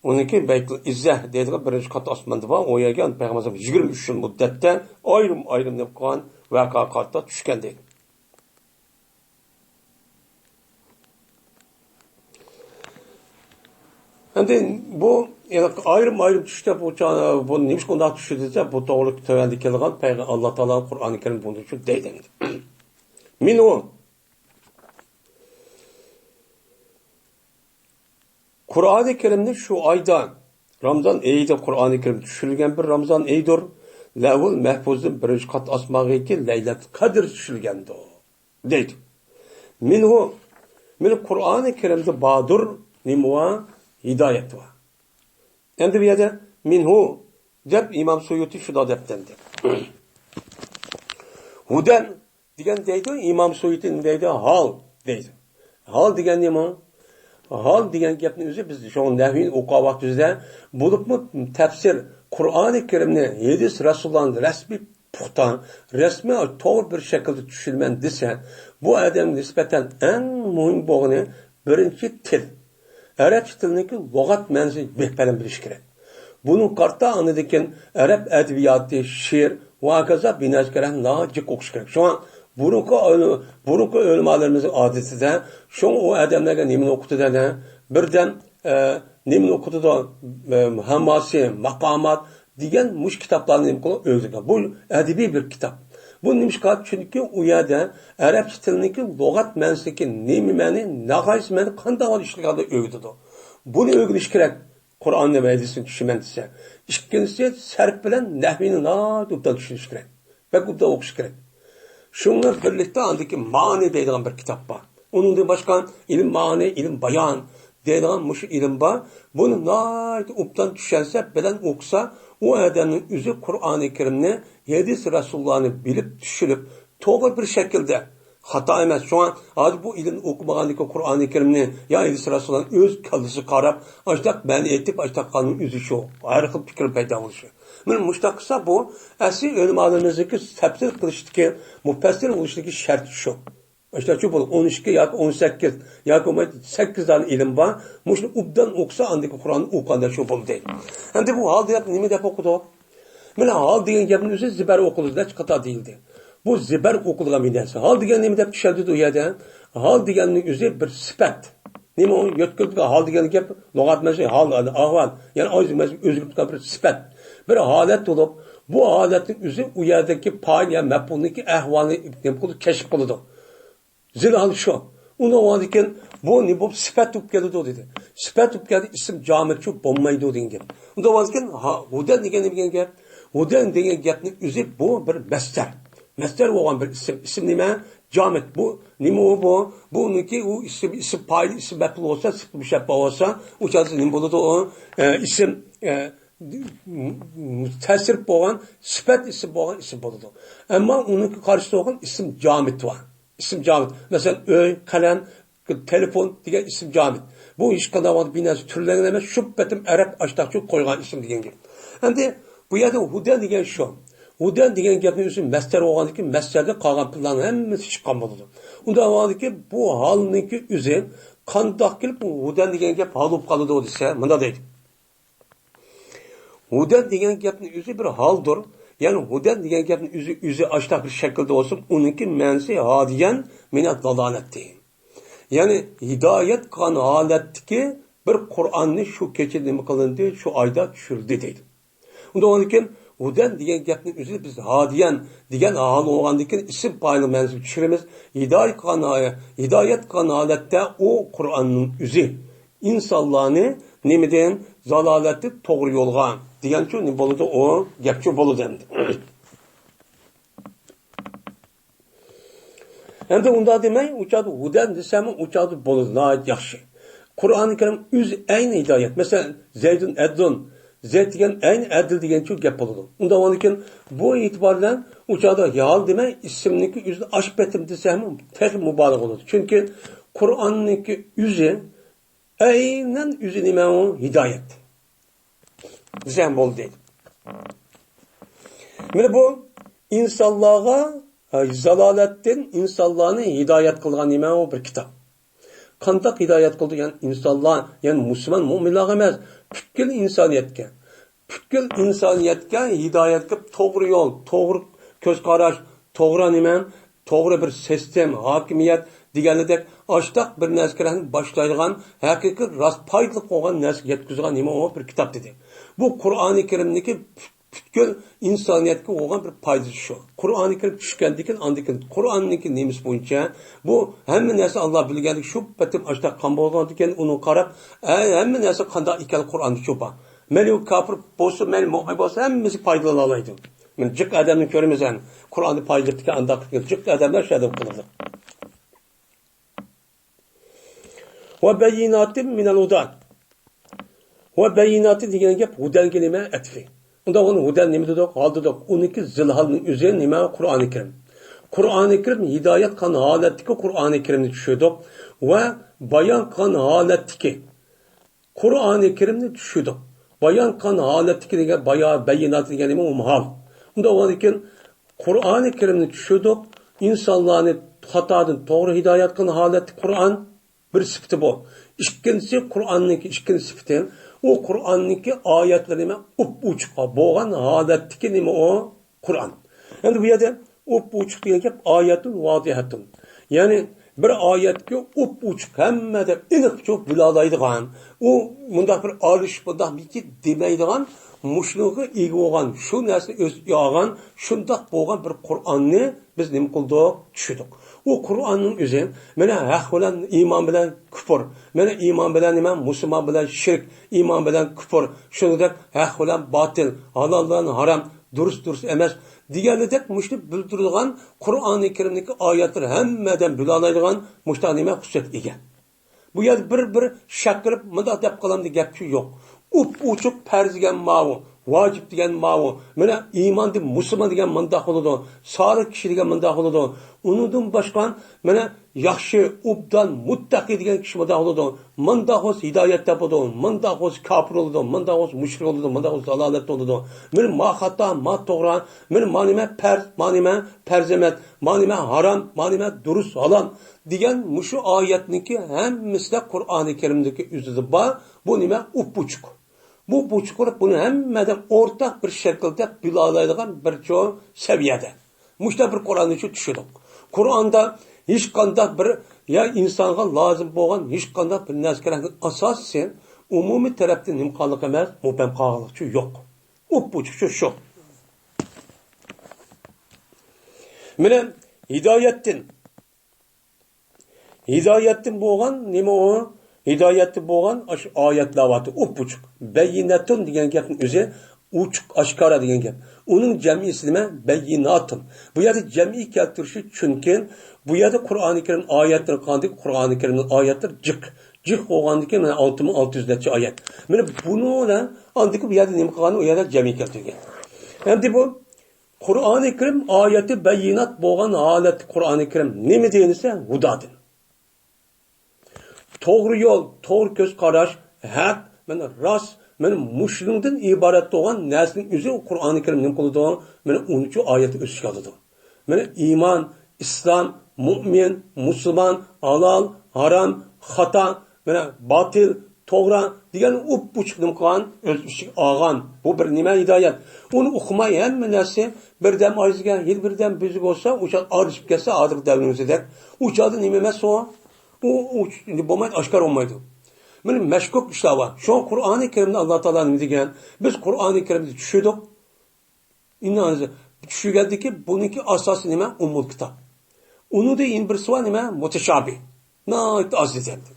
[SPEAKER 1] Onunki Baytul İzzah deydigan birinchi qat osmonda bor. O yerga payg'ambar 23 yil muddatda ayrim deb qo'ygan voqea qatta tushgan deydi. Endi bu ayrim tushda bu nimish qanday tushdi desa, bu to'g'ri tövəndə kelgan payg'ambar Alloh taolo Qur'oni Karim buni shu deydi. Minu Qur'oni Karimni shu oyda Ramazon oyida Qur'oni Karim tushirilgan bir Ramazon oyidir. Lavul mahfuzning birinchi qat osmog'iga Laylatul Qadr tushilgandi deydi. Minu Qur'oni Karimda badur nimwa hidayet var. Endi bu yerda minhu deb İmam Suyuti shuda debdi. Hudan degan deydi, İmam Suyuti deydi, hal deydi. Hal degan nima? Hal degan gapni o'zi biz shu nahvin o'qigan vaqtimizda bo'libmi tafsir Qur'oni Karimni hadis Rasulullohning rasmiy puxta, rasmiy to'g'ri bir shaklda tushilman desa, bu odamga nisbatan eng muhim bo'lgani birinchi til. Arab tilidagi lug'at ma'nosini bexabar bilish kerak. Bunun qarta anadikin Arab adabiyoti, she'r va kaza binoz kerak, najik o'qish kerak. Shu burunqi o'limalarimiz odatida shu o odamlarga nimani o'qitadi, birdan nimani o'qitadi, hammasi, maqomat degan mush kitoblarni nima qilib o'rgangan. Bu adabiy bir kitob. Bu nimishqa chunki u yerda arab tilidagi lug'at ma'nosidagi nima ma'ni, naqayis ma'ni qanday ishligini o'rgatadi. Buni o'rganish kerak. Qur'onni va hadisni tushunman desa. Ikkinchisi sarf bilan nahvini noto'g'ri tushunish kerak. Va ko'pda o'qish kerak. Shunga birlikda andiki ma'ni deydigan bir kitob bor. Uningdan boshqa ilm ma'ni, ilm bayon deydigan mush ilm bor. Buni obdan tushunsa bilan o'qisa, u odamning o'zi Qur'oni Karimni, hadis Rasulullohni bilib tushunib, to'g'ri bir shaklda xato emas. Şu an hozir bu ilm o'qimaganlikka Qur'oni Karimni yo hadis Rasulullohning o'z kallasi qarab, ashtaq ma'ni aytib, ashtaqning o'zi shu. Har xil fikr paydo bo'lishi. Men mushtaqsa bu asli o'limlarimizdagi tafsir qilishdagi, mufassir bo'lishdagi shart shu. İşte şu 12 ya 18 ya 8 tane ilim var. Muşlu ubdan okusa andaki Kur'an'ı okanda şu bol değil. Hem de bu hal deyip nimi de okudu? Böyle hal diyen yapın üzeri ziber okulu da çıkata değildi. Bu ziber okuluğa midense. Hal diyen nimi de pişerdi o yerde. Hal diyenin üzeri bir sıfat. Nimi o yötküldü hal diyen yap lügat mesela hal ahval. Yani özgürlükte bir sıfat. Bir halet olup bu haletin üzeri o yerdeki pay ya mefhumdaki ahvalini keşif kılıdı. Zilal şu. Ona varken bu ne bu sıfat geldi dedi. Sıfat geldi isim cametçi bombaydı dedi. Ona varken hudan degen gap. Hudan degen gapning o'zi bu bir masdar. Masdar bo'lgan bir isim nima? Camet bu. Nima bu? Buniki u isim payli isim mef'ul olsa, sıfır bir şey olsa, o çaresi nima bo'ladi o? İsim ta'sir bo'lgan, sıfat isim bo'lgan isim bo'ladi. Ammo uniki qarshida bo'lgan isim camet var. İsim camit. Mesela öy, kalem, telefon diye isim camit. Bu iş kadar binası türlerine emez. Şu betim Arap açtakçı koygan isim diyen gibi. Hem de bu yerde hudan diyen şu. Hudan diyen gapning o'zi masdar bo'lgandan keyin masdarda qolgan pullarni hammasi chiqqan bo'ladi. Unda avvalki bu holniki o'zi qandoq kelib hudan degan gap hol bo'lib qoladi desa, bunda deydi. Hudan degan gapning o'zi bir holdir. Yani hudan degan gapning o'zi ashtaq bir shaklda bo'lsa, uniki ma'nosi hadiyan minat dalalatdi. Yani hidayet qilgan holatdagi bir Qur'onni shu kecha nima qilindi, shu oyda tushirdi deydi. Unda o'nkin hudan degan gapning o'zi biz hadiyan degan hol bo'lgandan keyin ism fa'il ma'nosini tushiramiz. Hidayet qilgan holatda o Qur'onning o'zi insonlarni nimadan zalolatni to'g'ri yo'lga degancha nima bo'ladi, o gapchi bo'ladi endi. Endi unda demay, uçadı hudan desem uçadı bo'ladi, nəhayət yaxşı. Qur'oni Karim o'zi ayni hidayet. Mesela Zeydun Eddun, Zeyd degan ayni adil degancha gap bo'ladi. Unda o'nkin bu e'tibordan uçadı yal demay, ismniki o'zini ochib betim desem tek mubolag bo'ladi. Chunki Qur'onniki o'zi aynan o'zi nima o hidayet. desen bo'ldi deydi. Mana bu insonlarga zalolatdan insonlarni hidoyat qilgan nima u bir kitob. Qanday hidoyat qildi? Yani insonlar, yani musulmon mu'minlar emas, butkul insoniyatga. Butkul insoniyatga hidoyat qilib to'g'ri yo'l, to'g'ri ko'z qarash, to'g'ri nima, to'g'ri bir sistem, hokimiyat deganidek oshtoq bir narsalarni boshlaydigan, haqiqiy rost foydali bo'lgan narsa yetkazgan nima u bir kitob dedi. Bu Qur'oni Karimniki butkul insoniyatga bo'lgan bir foydasi shu. Qur'oni Karim tushgandan andikin Qur'onniki nemiz bo'yicha bu hamma narsa Alloh bilganlik shu patim oshtoq qon bo'lgan ekan, uni qarab, hamma narsa qanday ekan Qur'onni cho'pa. Meni kafir bo'lsa, meni mu'min bo'lsa hammasi foydalana oladi. Men jiq odamni ko'ramiz, Qur'onni foydalaniga andoq jiq odamlar shadab qiladi. Va bayinatin minal hudan. Va bayinati degan gap hudan kelima atfi. Unda onu hudan nima dedik? Hol dedik. 12 zilhalning o'zi nima? Qur'oni Karim. Qur'oni Karim hidoyat qilgan holatdagi Qur'oni Karimni tushirdik va bayon qilgan holatdagi Qur'oni Karimni tushirdik. Bayon qilgan holatdagi degan bayinat degan nima? Umhal. Unda o'likin Qur'oni Karimni tushirdik, insonlarni xatodan to'g'ri hidoyat qilgan holatda Qur'on bir sifati bu. İkinci Qur'onniki ikkinchi sifati o Qur'onniki oyatlar nima uchuq bo'lgan holatdagi nima o Qur'on. Endi bu yerda uchuq degan gap oyatun vodihatun. Ya'ni bir oyatga uchuq hammada aniq cho'p bilalaydigan, u bundaq bir olish bundaq bir demaydigan mushluqi ega bo'lgan, shu narsa o'z yog'an, shundoq bo'lgan bir Qur'onni biz nima qildik? Tushirdik. O Qur'onning o'zi mana haq bilan iymon bilan kufr, mana iymon bilan nima? Musulmon bilan shirk, iymon bilan kufr, shuningdek haq bilan botil, halol bilan harom, durust emas deganidek mushni bildirgan Qur'oni Karimdagi oyatlar hammadan bilalaydigan mushta nima xususiyat ega. Bu yer bir shak qilib bunday deb qolamdi gapchi yo'q. Uchuq farz degan ma'vu, vacib degan ma'vu, mana iymon deb musulmon degan manda bo'ladi, solih kishi degan manda bo'ladi. Undan boshqa mana yaxshi, ubdan, muttaqi degan kishi manda bo'ladi. Manda o'z hidoyatda bo'ladi, manda o'z kofir bo'ladi, manda o'z mushrik bo'ladi, manda o'z dalolat bo'ladi. Men ma xato, ma to'g'ri, men ma'nima farz, ma'nima farzamat, ma'nima harom, ma'nima durust, halol degan mushu oyatniki hammasida Qur'oni Karimdagi o'zida bor. Bu nima? Uchuq. Bu buchuqlar buni hammadan o'rtaq bir shaklda bilalaydigan bir cho'ng saviyada. Mushta bir Qur'onni tushirdik. Qur'onda hech qanday bir ya insonga lozim bo'lgan hech qanday bir narsalarning asosi umumiy tarafdan nimqonliq emas, mubham qolliqchi yo'q. Uchuq shu. Mana hidoyatdan bo'lgan nima o? Hidoyatli bo'lgan oyatlar uchuq. Bayinatun degan gapning o'zi uchuq oshkora degan gap. Uning jamisi nima? Bayinatun. Bu yerda jami keltirishi chunki bu yerda Qur'oni Karim oyatlari qanday? Qur'oni Karimning oyatlari jiq bo'lgandan mana 6600 necha oyat. Mana buni bilan andiki bu yerda nima qilgan? U yerda jami keltirgan. Endi bu Qur'oni Karim oyati bayinat bo'lgan holat Qur'oni Karim nima deyilsa hudadir. To'g'ri yo'l, to'g'ri ko'z qarash, haq, mana rost, mana mushriqdan iborat bo'lgan narsaning o'zi Qur'oni Karim nima qiladi? Mana 13 oyatni o'sga oladi. Mana iymon, islom, mu'min, musulmon, halol, harom, xato, mana botil, to'g'ri degan uchuq nima qilgan? O'z ichiga olgan. Bu bir nima hidoyat. Uni o'qimay hamma narsa birdan oyizga, yil birdan buzib bo'lsa, o'sha orishib kelsa, hozir davrimizda o'chadi nima emas o? U bo'lmaydi, oshkor olmaydi. Mana mashkuk ishlar bor. Shu Qur'oni Karimda Alloh taolo nima degan? Biz Qur'oni Karimni tushirdik. Innozi tushirgandiki, buniki asosi nima? Ummul kitob. Unida in bir suva nima? Mutashabih. Nayt aziz endi.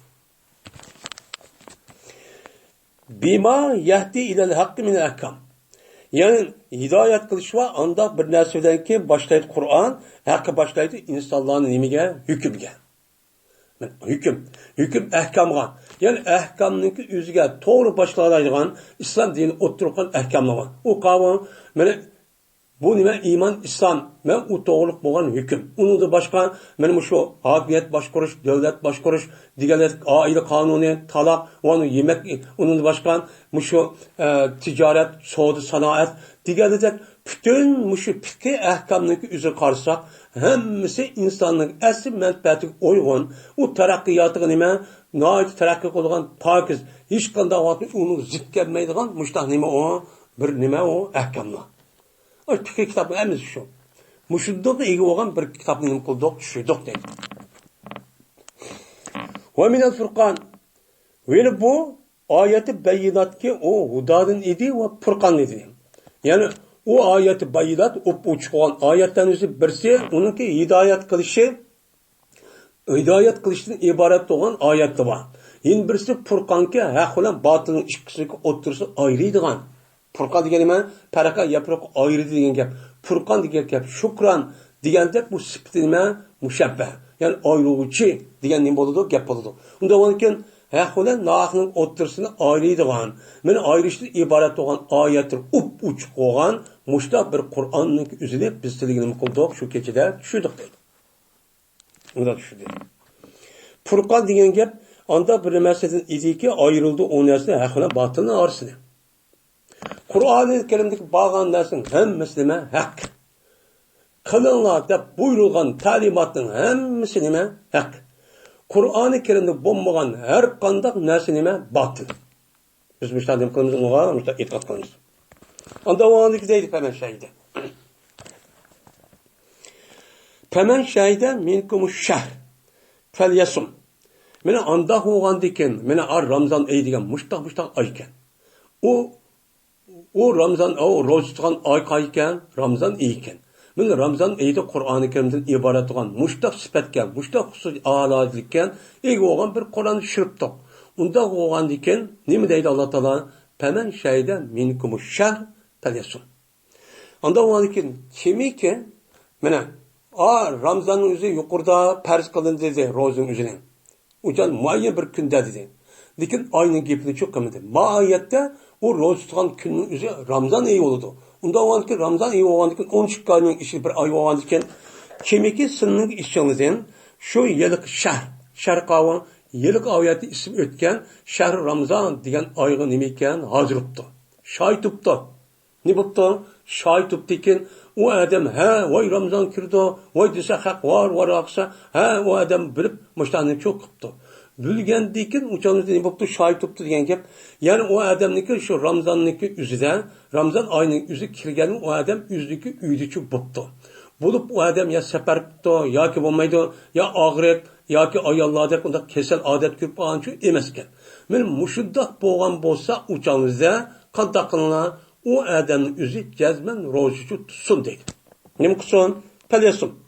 [SPEAKER 1] Bima yahdi ilal haqqi min al-ahkam. Ya'ni hidoyat qilish va unda bir narsadan keyin boshlaydi Qur'on, haqqa boshlaydi insonlarning nimaga? Hukmga. Hüküm ahkamga. Yani ahkamniki o'ziga to'g'ri boshlaydigan islom dini o'ttirgan ahkamlar. U qavm mana bu nima iymon islom va u to'g'rilik bo'lgan hukm. Uningda boshqa mana shu hokimiyat boshqarish, davlat boshqarish deganlar oila qonuni, taloq va yemak, uningda boshqa shu tijorat, savdo, sanoat deganlar bütün shu fiqh ahkomniki o'zi qarasak, hammasi insonning asl manfaatiga uyg'un, u taraqqiyotiga nima, noit taraqqiy qilgan pokiz, hech qanday vaqtda uni zid kelmaydigan mushtaq nima o, bir nima o ahkomlar. O fiqh kitobi emas shu. Mushudda ega bo'lgan bir kitobni nima qildik, tushirdik deydi. Va min al-Furqan. Ve bu oyati bayinatki o hudadan idi ve Furqan idi. Yani o ayeti bayinat uçuk olan ayetten yüzü birisi onunki hidayet kılıştan ibaret olan ayeti var. Yine birisi Furqanki haq olan batılın ikisini otursa ayrıydıgan. Furqan degeni men paraka yaprak ayrı degen gap. Furqan degen gap şükran degen de bu sıfatı müşabbeh. Yani ayrılıcı degen ne boludu gap boludu. Unda onken haq olan nahının otursunu ayrıydıgan. Men ayrışlı ibaret olan ayetler uçuk olan muşta bir Kur'an'ın üzerine biz siligini kıldık şu keçide düşürdük deydi. Unda düşürdü. Furqan degen gap anda bir meselenin idiki ayrıldı o nesne haq olan batılın arasını. Kur'an-ı Kerim'deki bağlan dersin hemmesi nime hak. Kılınlar dep buyurulgan talimatın hemmesi nime hak. Kur'an-ı Kerim'de bombagan her kandak nersi nime batıl. Biz müştahadim kılımız onuğa, müştahid itiqat kılımız. Anda o andaki deydi hemen şehide. Hemen şehide minkumuş şehr. Fel yasum. Mene anda hoğan diken, mene ar Ramazan ey diken, müştah ayken. O Ramazan, o roz tutgan ay kayken, Ramazan eyken. Mene Ramazan eyde Kur'an-ı Kerim'den ibaret olan, müştah sipetken, müştah husus aladikken, ey oğan bir Kur'an-ı şiriptok. Unda oğan diken, ne mi deydi Allah Teala? Hemen şehide minkumuş şehr fel yasum. Anda oğan diken, kimi ki, mene, Ramazan'ın yüzü yukarıda perz kılın dedi, rozun yüzüne. Ucan muayyen bir günde dedi. Lekin aynı gepini çok kımdı. Mahiyette o roz tutan günün yüzü Ramazan iyi oldu. Unda o ki Ramazan iyi olandıkken 13 günün işi bir ay olandıkken kemiki sınırın işçinizin şu yıllık şer kavan yıllık ayeti isim ötken şer Ramazan diyen ayğı nemeyken hazır oldu. Şahit oldu. Ne buldu? Şahit oldu iken o adam vay Ramazan kirdi, vay dese hak var aksa, o adam bilip müştahını çok kıptı. Bilgendikin uçanızda ne buldu? Şahit oldu diyen gep. Yani o adamniki şu Ramazan'niki üzüden, Ramazan ayının üzü kirgenin o adam yüzdeki üydüçü buldu. Bulup o adam ya sefer kıptı, ya ki bulmaydı, ya ağrek, ya ki ayalladek, onda kesel adet kürp ağançı emesken. Benim muşuddak boğan bolsa uçanızda kantakınla o adamın üzü cezmen rozucu tutsun deydi. Ne mi kutsun? Pelesun.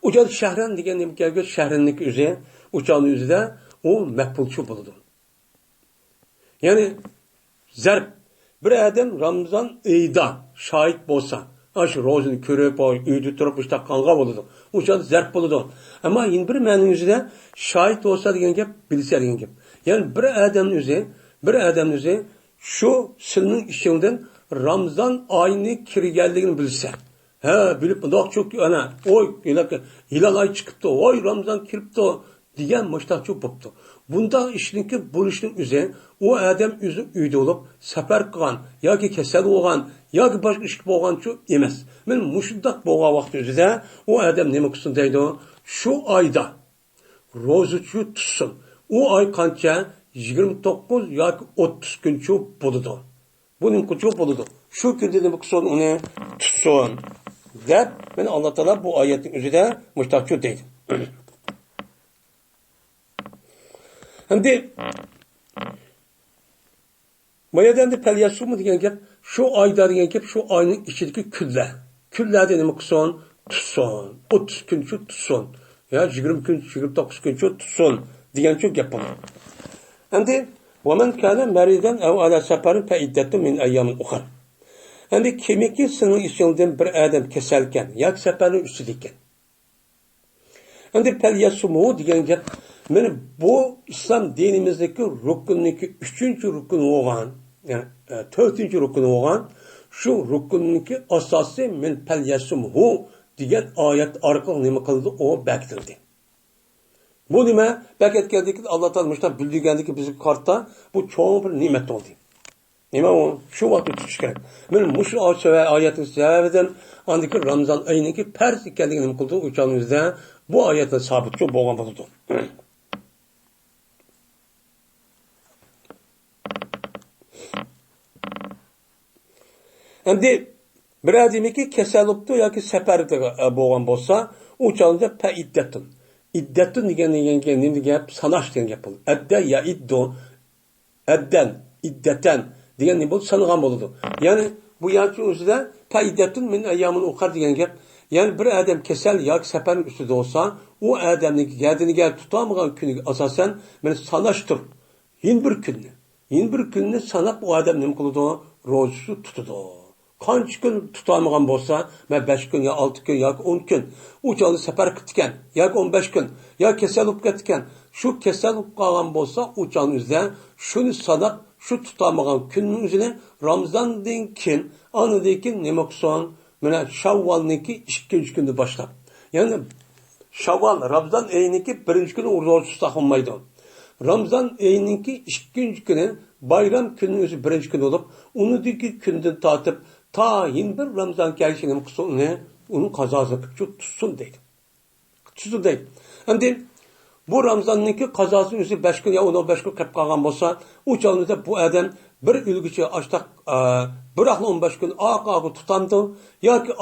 [SPEAKER 1] Uçan şehren diyen ne mi gelgöz şehrenlik üzü, uçağın yüzüde o mehpulçu bulundu. Yani zerp bir adam Ramazan eyda şahit bolsa, aşı rozunu körüp üydü turup işte kanğa bulundu. Uçağın zerp bulundu. Ama yine bir menin yüzüde şahit olsa diyen gep, bilse diyen gep. Yani bir adam yüzü şu sılının işinden Ramazan ayını kirgeldiğini bilse. Bilip bak çok ana oy hilal ay çıkıptı. Oy Ramazan kiripti. Diyen müştahçı boptu. Bunda işinki buluşun üzerine o adam üzü üyde olup sefer kılan, ya ki kesel olgan, ya ki başka iş olgan şu emez. Men müşuddak boğa vakti üzerinde o adam ne mıksın deydi o? Şu ayda rozucu tutsun. O ay kança 29 ya ki 30 gün çok buludu. Bunun çok buludu. Şu günde ne mıksın onu tutsun. Dep ben Allah Teala bu ayetin üzerinde müştahçı deydi. Şimdi Maya'dan da pelyasu mu diyen gep, şu ayda diyen gep, şu ayının içindeki külle. Küllerde ne mıkson? Tutsun. 30 gün şu tutsun. Ya 20 gün, 29 gün şu tutsun. Diyen çok yapalım. Şimdi وَمَنْ كَانَ مَرِيدًا اَوْ عَلَى سَفَرٍ فَاِدَّةٌ مِنْ اَيَّامٍ اُخَرٍ. Şimdi kemiki sınır içinden bir adam keselken, ya seferin üstüdeyken. Şimdi pelyasu mu diyen gep, yani bu İslam dinimizdeki rukundaki 3. rukun olan, yani 4. rukun olan, shu rukunniki asosi min falyasumhu degan oyat orqali nima qildi? O bektildi. Bu nima? Beketgandiki Alloh taolo mushta bildirgandiki bizga qarta bu cho'ng bir ne'mat bo'ldi. Nima u? Shu vaqtda tutish kerak. Men mushu oyatning sababidan andiki Ramazon oyiniki farz ekanligini nima qildi? O'shanimizda bu oyatda sabit bo'lgan bo'ldi. Endi bir adamiki kasallikda yoki safarda bo'lgan bo'lsa, u chog'da fa iddatun. İddetun degan nima gap? Sanash degan gap bo'ldi. Adda ya iddu. Addan, iddatan degan nima bo'ldi? Sangan bo'ldi. Ya'ni bu yoki o'zida fa iddatun min ayyamin ukhar degan gap. Ya'ni bir odam kasal yoki safar ustida bo'lsa, u odamning gadiniga tutamagan kuniga asosan men sanashtir. Yin bir kunni sanab u odam nima qiladi? Ro'za tutadi. Qancha kun tutamagan bo'lsa, men 5 kun yo 6 kun yoki 10 kun u chog'da safar qilgan yoki 15 kun yoki kasal bo'lib ketgan. Shu kasal bo'lib qolgan bo'lsa, u chog'da shuni sanab, shu tutamagan kunning o'zini Ramazondan keyin, anidan keyin nima qilsin? Mana Shavvolniki 2-kunni boshlab. Ya'ni Shavvol Ramazon oyiniki 1-kuni ro'za tutsa olmaydi. Ramazon oyiniki 2-kuni bayram kunning o'zi 1-kun bo'lib, unidagi kundan tortib ta bir Ramazon kelishini qilsin, uni qazosi qilib tutsin deydi. Tutsin deydi. Endi bu Ramazonniki qazosi o'zi 5 kun yo 15 kun qilib qolgan bo'lsa, u chog'da bu odam bir ulguchi ashtaq biroq 15 kun oqoqi tutamdi yoki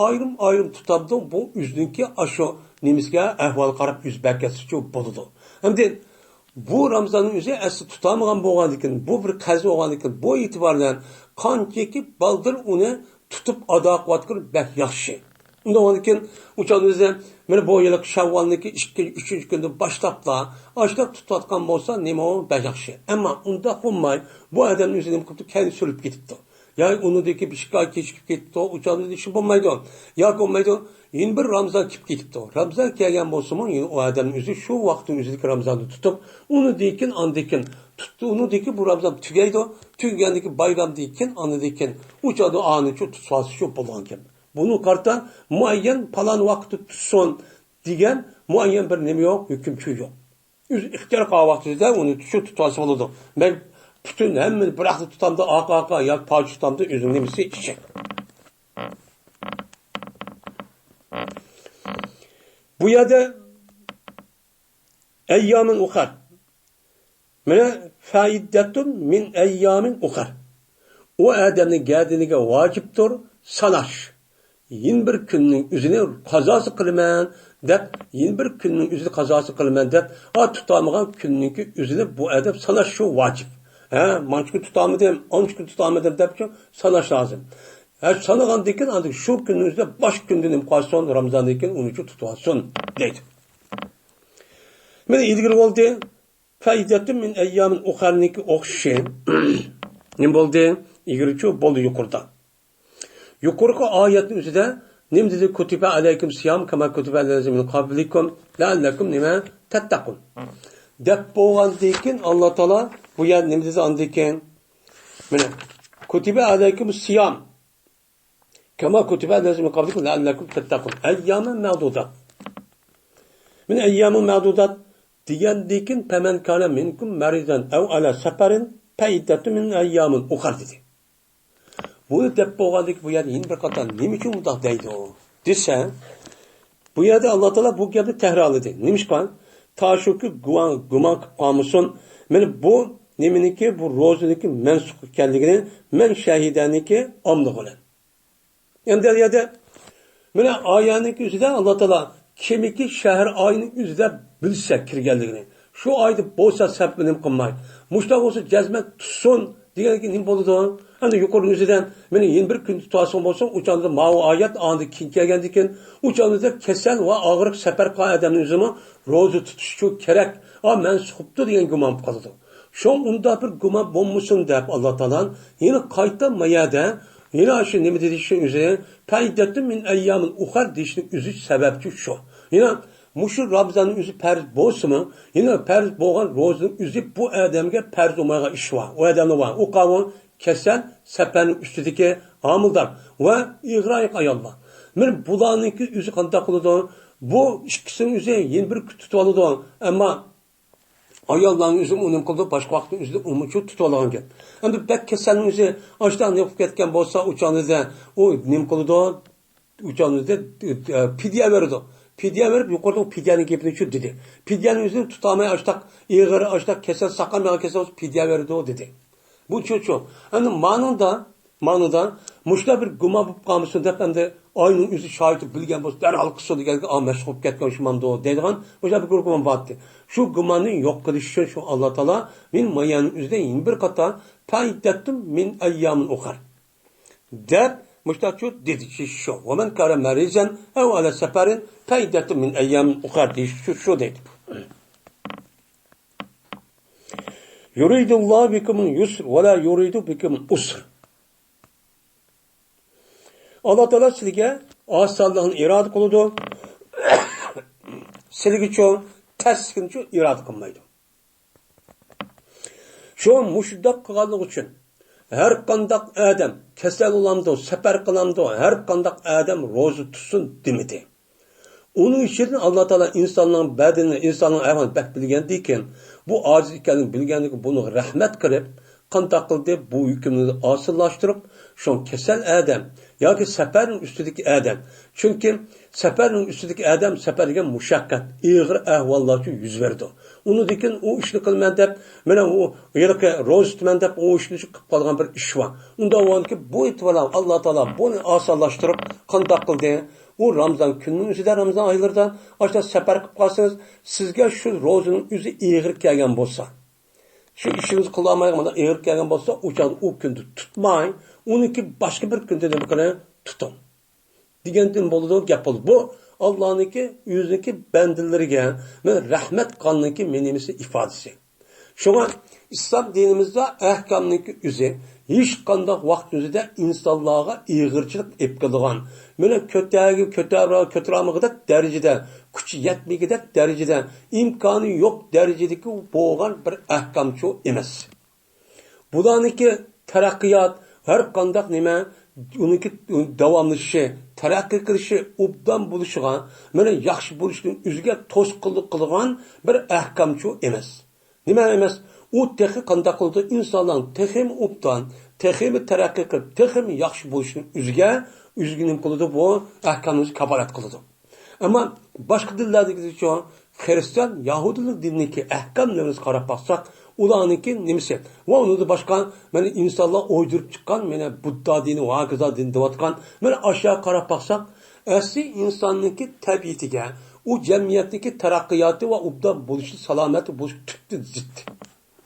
[SPEAKER 1] ayrim tutamdi, bu o'ziniki asho nimizga ahvol qarab yuz bakasicha bo'ladi. Endi bu Ramazonning o'zi asli tutamagan bo'lgan ekan, bu bir qazi bo'lgan ekan, bu e'tibordan qanchaki baldir uni tutib ado qilayotgan bak yaxshi. Undan keyin uchog'imizda mana bu yillik Shavvolniki 2-3-kunda boshlabla ashlab tutayotgan bo'lsa, nima u bak yaxshi. Ammo unda qo'ymay bu odam o'zini nima qilibdi? Keyin surib ketibdi. Yoki unidagi bishqa kechib ketdi, uchog'imizda ish bo'lmaydi. Yoki bo'lmaydi. Yin bir Ramazon kelib ketibdi. Ramazon kelgan bo'lsa-mu, u odam o'zi shu vaqtning o'zidagi Ramazonni tutib, unidan andikin tutdi, unidan bu Ramazon tugaydi, tugagandan bayramdan keyin andikin uchog'da ani shu tutsa shu bo'lgan ekan. Buni qarta muayyan falan vaqtda tutsin degan muayyan bir nima yo'q, hukm yo'q. O'z ixtiyor qilgan vaqtida uni shu tutsa bo'ladi. Men butun hammani bir vaqtda tutamda oqa yoki poch tutamda o'zim nimasi ichak. Bu yerda ayyamin ukhar. Mana faiddatun min ayyamin ukhar. O adamning gadiniga vojibdir sanash. Yin bir kunning o'zini qazosi qilaman deb, yin bir kunning o'zini qazosi qilaman deb, tutamagan kunninki o'zini bu adam sanash shu vojib. Mancha kun tutamadim, 10 kun tutamadim deb sanash lozim. Sanagandan keyin andi shu kuningizda bosh kundan imqonson Ramazondan keyin uni tutib olsin deydi. Mana ilgari bo'ldi. Faidatun min ayyamin ukharniki o'qishi. Nima bo'ldi? Ilgarichi bo'ldi yuqorida. Yuqorqi oyatning o'zida nima dedi? Kutiba alaykum siyam kama kutiba alazim min qablikum la'allakum nima tattaqun. Deb bo'lgandan keyin Alloh taolo bu yer nima dedi andan keyin? Mana kutiba alaykum siyam kama kutiba alazim min qablikum la'allakum tattaqun. Ayyamun ma'dudat. Min ayyamun ma'dudat degandan keyin faman kana minkum maridan aw ala safarin faiddatun min ayyamin ukhar dedi. Buni deb bo'lganlik bu yerda bir qator nima uchun bunday deydi desa, bu yerda Alloh taolo bu gapni takrorladi. Nimishqa? Tashuki gumon qilib qolmasin. Mana bu nimeniki, bu ro'ziniki mansub ekanligini men shahidaniki omni bilan. Endi yerda mana oyatning o'zida Alloh taolo kimiki shahar oyining o'zida bilsa kirganligini, shu oyda bo'lsa sabni qilmay, mushtoq bo'lsa jazmat tutsin deganki nima bo'ladi? Endi yuqori o'zidan meni yin bir kun tutasin bo'lsa, o'chanda ma'u oyat andi kelgandan keyin o'chanda kasal va og'riq safar qilgan odamning o'zini ro'za tutishi kerak. Men suhibdi degan gumon qiladi. Shu unda bir gumon bo'lmasin deb Alloh taolo yana qayta mayada yana shu nima dedishi o'zi faidatun min ayyamin ukhar deyishning o'zi sababchi shu. Yana mushu Ramazonning o'zi farz bo'lsa-mi, yana farz bo'lgan ro'zaning o'zi bu odamga farz bo'lmagan ish bor. U odamning bor. U qavm kasal, safarning ustidagi amildor va ig'royiq ayollar. Men bularniki o'zi qanday qiladi? Bu ikkisini o'zi yana bir tutib oladi. Ammo ayollarning o'zi uni qildi, boshqa vaqtda o'zi uni tutib olgan gap. Endi bak kasalning o'zi ochdan yo'q ketgan bo'lsa, o'chonida u nim qildi? O'chonida fidya berdi. Fidya verib, yuqorida fidyani gapini shu dedi. Fidyani o'zini tutolmay açtaq, ig'ir açtaq, kasal saqamagan kasal fidya berdi dedi. Bu şu. Endi ma'noda mushta bir gumon bo'lib qolmasin deb endi oyning o'zi shohid bilgan bo'lsa, darhol qilsa degan, mashg'ul ketgan shumando deydigan, o'sha bir gumon bordi. Shu gumonni yo'q qilish uchun shu Alloh taolo men mayanning o'zida yana bir qator fa'iddattum min ayyamin ukhar. Deb müştaçu dedi şu. وَمَنْ كَارَ مَرِيزًا اَوْ عَلَى سَفَرٍ فَاِدَّةٌ مِنْ اَيَّامٍ اُخَرْ diye şu dedi. يُرِيدُ اللّٰهُ بِكُمُ الْيُسْرِ وَلَا يُرِيدُ بِكُمُ الْاُسْرِ. Allah Teala sizge asallıqın irade kılıdı. Sizge çoğun təskin çoğun irade kılmaydı. Şu müşiddak kılallık için her kandak adam kesel olamdı, sefer kılamdı, her kandak adam rozu tutsun demedi. Onun için Allah Teala insanların bedenini, insanların ayağını bek bilgen deyken, bu aciz ikenini bilgenlik bunu rahmet kılıp, kandak kıldı, bu hükümünü asıllaştırıp, şu kesel adam, ya ki seferin üstündeki adam. Çünkü seferin üstündeki adam seferge muşakkat, ağır ahvallarca yüz verdi. Onu dikin o işini kılman dep, mena o yılki roz tutman dep o işini kılıp kalgan bir iş var. Onda o ki bu itibarla Allah Teala bunu asallaştırıp kandak kıldı. O Ramazan gününün üzerinde Ramazan aylarında açta sefer kılıp kalsanız sizge şu rozunun üzü ağır kelgen bolsa. Şu işinizi kılamayamadan ağır kelgen bolsa o günde tutmayın. Onu ki başka bir günde de bakana tutun. Digentin boluduğu gap olur. Bu Allah'ın ki yüzündeki bendilerine ve rahmet kanındaki menimisi ifadesi. Şu an İslam dinimizde ahkamındaki yüzü hiç kandak vaktimizde insanlığa ığırçılık epkılığın böyle kötürama kadar derecede küçü yetmeye kadar derecede imkanı yok derecedeki boğan bir ahkam çoğu emez. Budanın ki terakkiyat her kandak nime onunki davamlışı, terakki kılışı, obdan buluşuğan, böyle yaxşı buluştuğun üzüge toskıllık kılığan bir ahkamçı emez. Nime emez? O tehi kandak kıldığı insanların tehim obdan, tehimi terakki kılıp, tehimi yaxşı buluştuğun üzgünün kılıdığı bu ahkamımızı kabarat kılıdı. Ama başka dillerdeki şu an Hristiyan, Yahudilik dinindeki ahkamlarımızı karab baksak, ulanınki nimisi. Ve onu da başka insanlar oydurup çıkan, Buddha dini, Vagıza dini devatkan, aşağı karab baksak, asli insanınki tabiitige, o cemiyetteki terakkiyatı ve obdan buluşu, salameti buluşu tüktü zitti.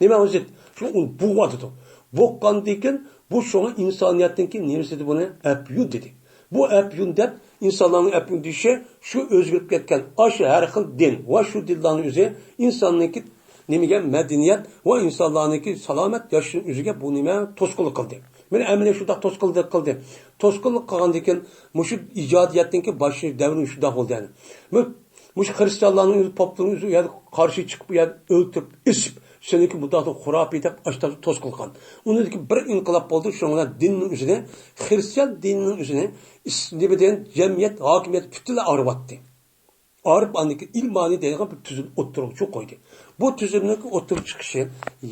[SPEAKER 1] Nime o zitti? Şu onu buğadıdı. Vokkan deyken, bu şuna insaniyettinki nimisi bunu epyun dedi. Bu epyun dep, insanların epyun dişi, şu özgürlük ketken aşı her hıl din ve şu dillerin üzeri insanınki nimige medeniyet ve insanlarınki salamet yaşının üzerine bu nime toskuluk kıldı. Mene emine şurada toskuluk kıldı. Toskuluk kılgandayken muşu icadiyettinki başı devrin şurada oldu yani. Muşu Hristiyanların popluğun üzerine karşı çıkıp yani öldürüp isip seninki bu da hurafi edip açtı toskuluk kıldı. Onun ki bir inkılap oldu şunlar dinin üzerine Hristiyan dininin üzerine İslam'ın cemiyet, hakimiyet kütüle arvattı. Arap andaki ilmani denilen bir tüzüm oturucu koydu. Bu tüzümdeki oturup çıkışı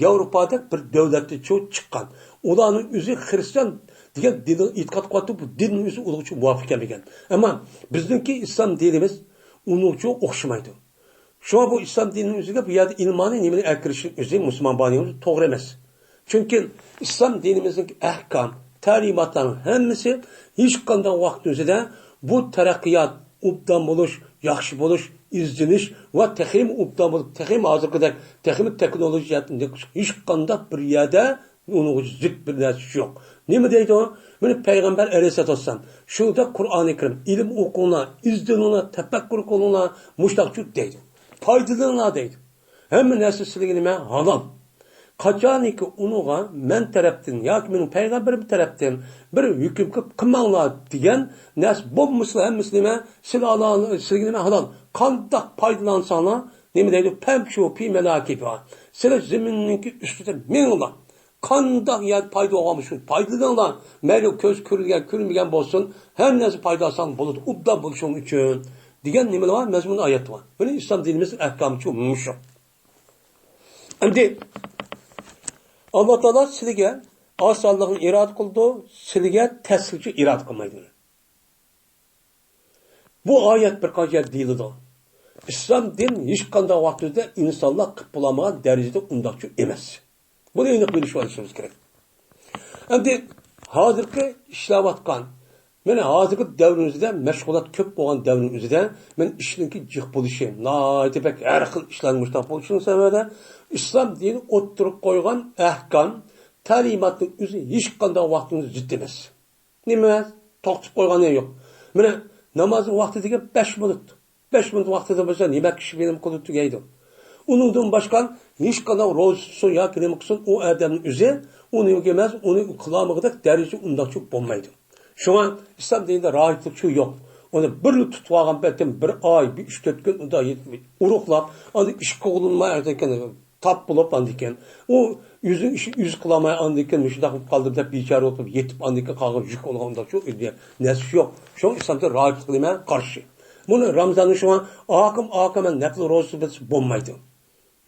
[SPEAKER 1] Avrupa'da bir devlette çok çıkan. Olanın üzeri Hristiyan diye dinin itikat kuatı bu dinin üzeri ulucu muvafık gelmegen. Ama bizdeki İslam dinimiz ulucu okşamaydı. Şu an bu İslam dininin üzerinde bu yerde ilmani nimini erkirişin üzeri Müslüman bağımız doğru emez. Çünkü İslam dinimizdeki ahkam, talimatların hemisi hiç kandan vakti üzerinde bu terakkiyat, obdan buluş, yaxşı buluş, izdiniş ve tehim obdan buluş, tehim hazırlıkta, tehim teknoloji yaptığında hiç kandak bir yerde onun zıt bir nesli yok. Ne mi deydi o? Böyle Peygamber Aleyhisselatü Vesselam şurada Kur'an-ı Kerim ilim okuluna, izdinuna, tefekkür koluna muştakçı deydi. Faydalığına deydi. Hem nesli silgini halal. Kaçani ki onuğa men taraftan ya ki benim peygamberim taraftan bir hüküm kılmanlar diyen nes bu Müslüme silahını halal kandak paydalansanlar ne mi deydi pemşu pi melakifa sile zemininki üstüde minla Qandaq yani payda olmuş. Paydadan meyli köz körülgen, körülmegen bolsun, her nesi payda alsan boludu. Uddan buluşun üçün. Digen nimeli var? Mezmun ayet var. Böyle İslam dinimizin ahkamı çok muşum. Şimdi Allah Teala sizge asallıqın irad qıldı, sizge təsirçi irad qılmaydı. Bu ayet bir qancha deyildi. İslam din hiç qanday vaqtida insonlar qilib bo'lamagan darajada undaqchi emas. Buni endi bilib olishimiz kerak. Endi hozirgi ishlayotgan, mana hozirgi davrimizda mashg'ulot ko'p bo'lgan davrimizda men ishninki jiq bo'lishi, noyatibak har xil ishlar mushtaq bo'lishining sababi islom dini o'ttirib qo'ygan ahkam, ta'limotning o'zi hech qanday vaqtimiz zid emas. Nima? To'xtatib qo'ygani yo'q. Mana namozning vaqti degan 5 minut. 5 minut vaqtida bo'lsa nima kishi benim qilib tugaydi. Uningdan boshqa hech qanday ro'zasi yoki nima qilsin u odamning o'zi uni emas, uni qilomig'idek daraja undaqchi bo'lmaydi. Shunga islom dinida rohatlik shu yo'q. Uni bir tutib olgan betim bir oy, bir 3-4 kun unda uruqlab, uni ish qo'llanmay ekan, tap bo'lib andikan. U yüz qılamay andikan shunday qilib qoldi deb bechora o'tib yetib andikan qog'ib yuk olganda shu narsa yo'q. Shunga islomda rohatlik nima qarshi. Bunu Ramazan'ın şu an akım nefli rozu bulmaydı.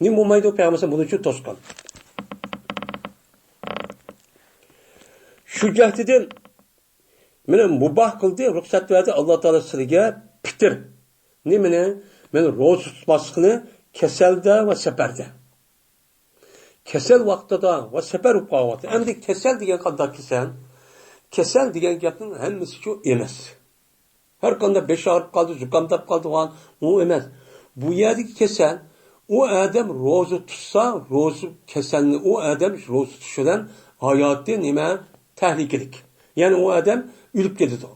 [SPEAKER 1] Ne bulmaydı o peygamber bunun için toskan. Şu cahdiden beni mubah kıldı, ruhsat verdi Allah Teala sırıga bitir. Ne mene? Ben rozu tutmasını keselde ve seperde. Kesel vaxtada ve seper upavatı. Hem de kesel diyen kadar kesel diyen yaptığın hemmesi şu emes. Her konuda beş ağrıp kaldı, zukamdap kaldı falan, o emez. Bu yerdeki kesen, o adam rozu tutsa, rozu kesenli, o adam rozu tutuşudan hayatı nime tehlikelik. Yani o adam ülüp gidiyor.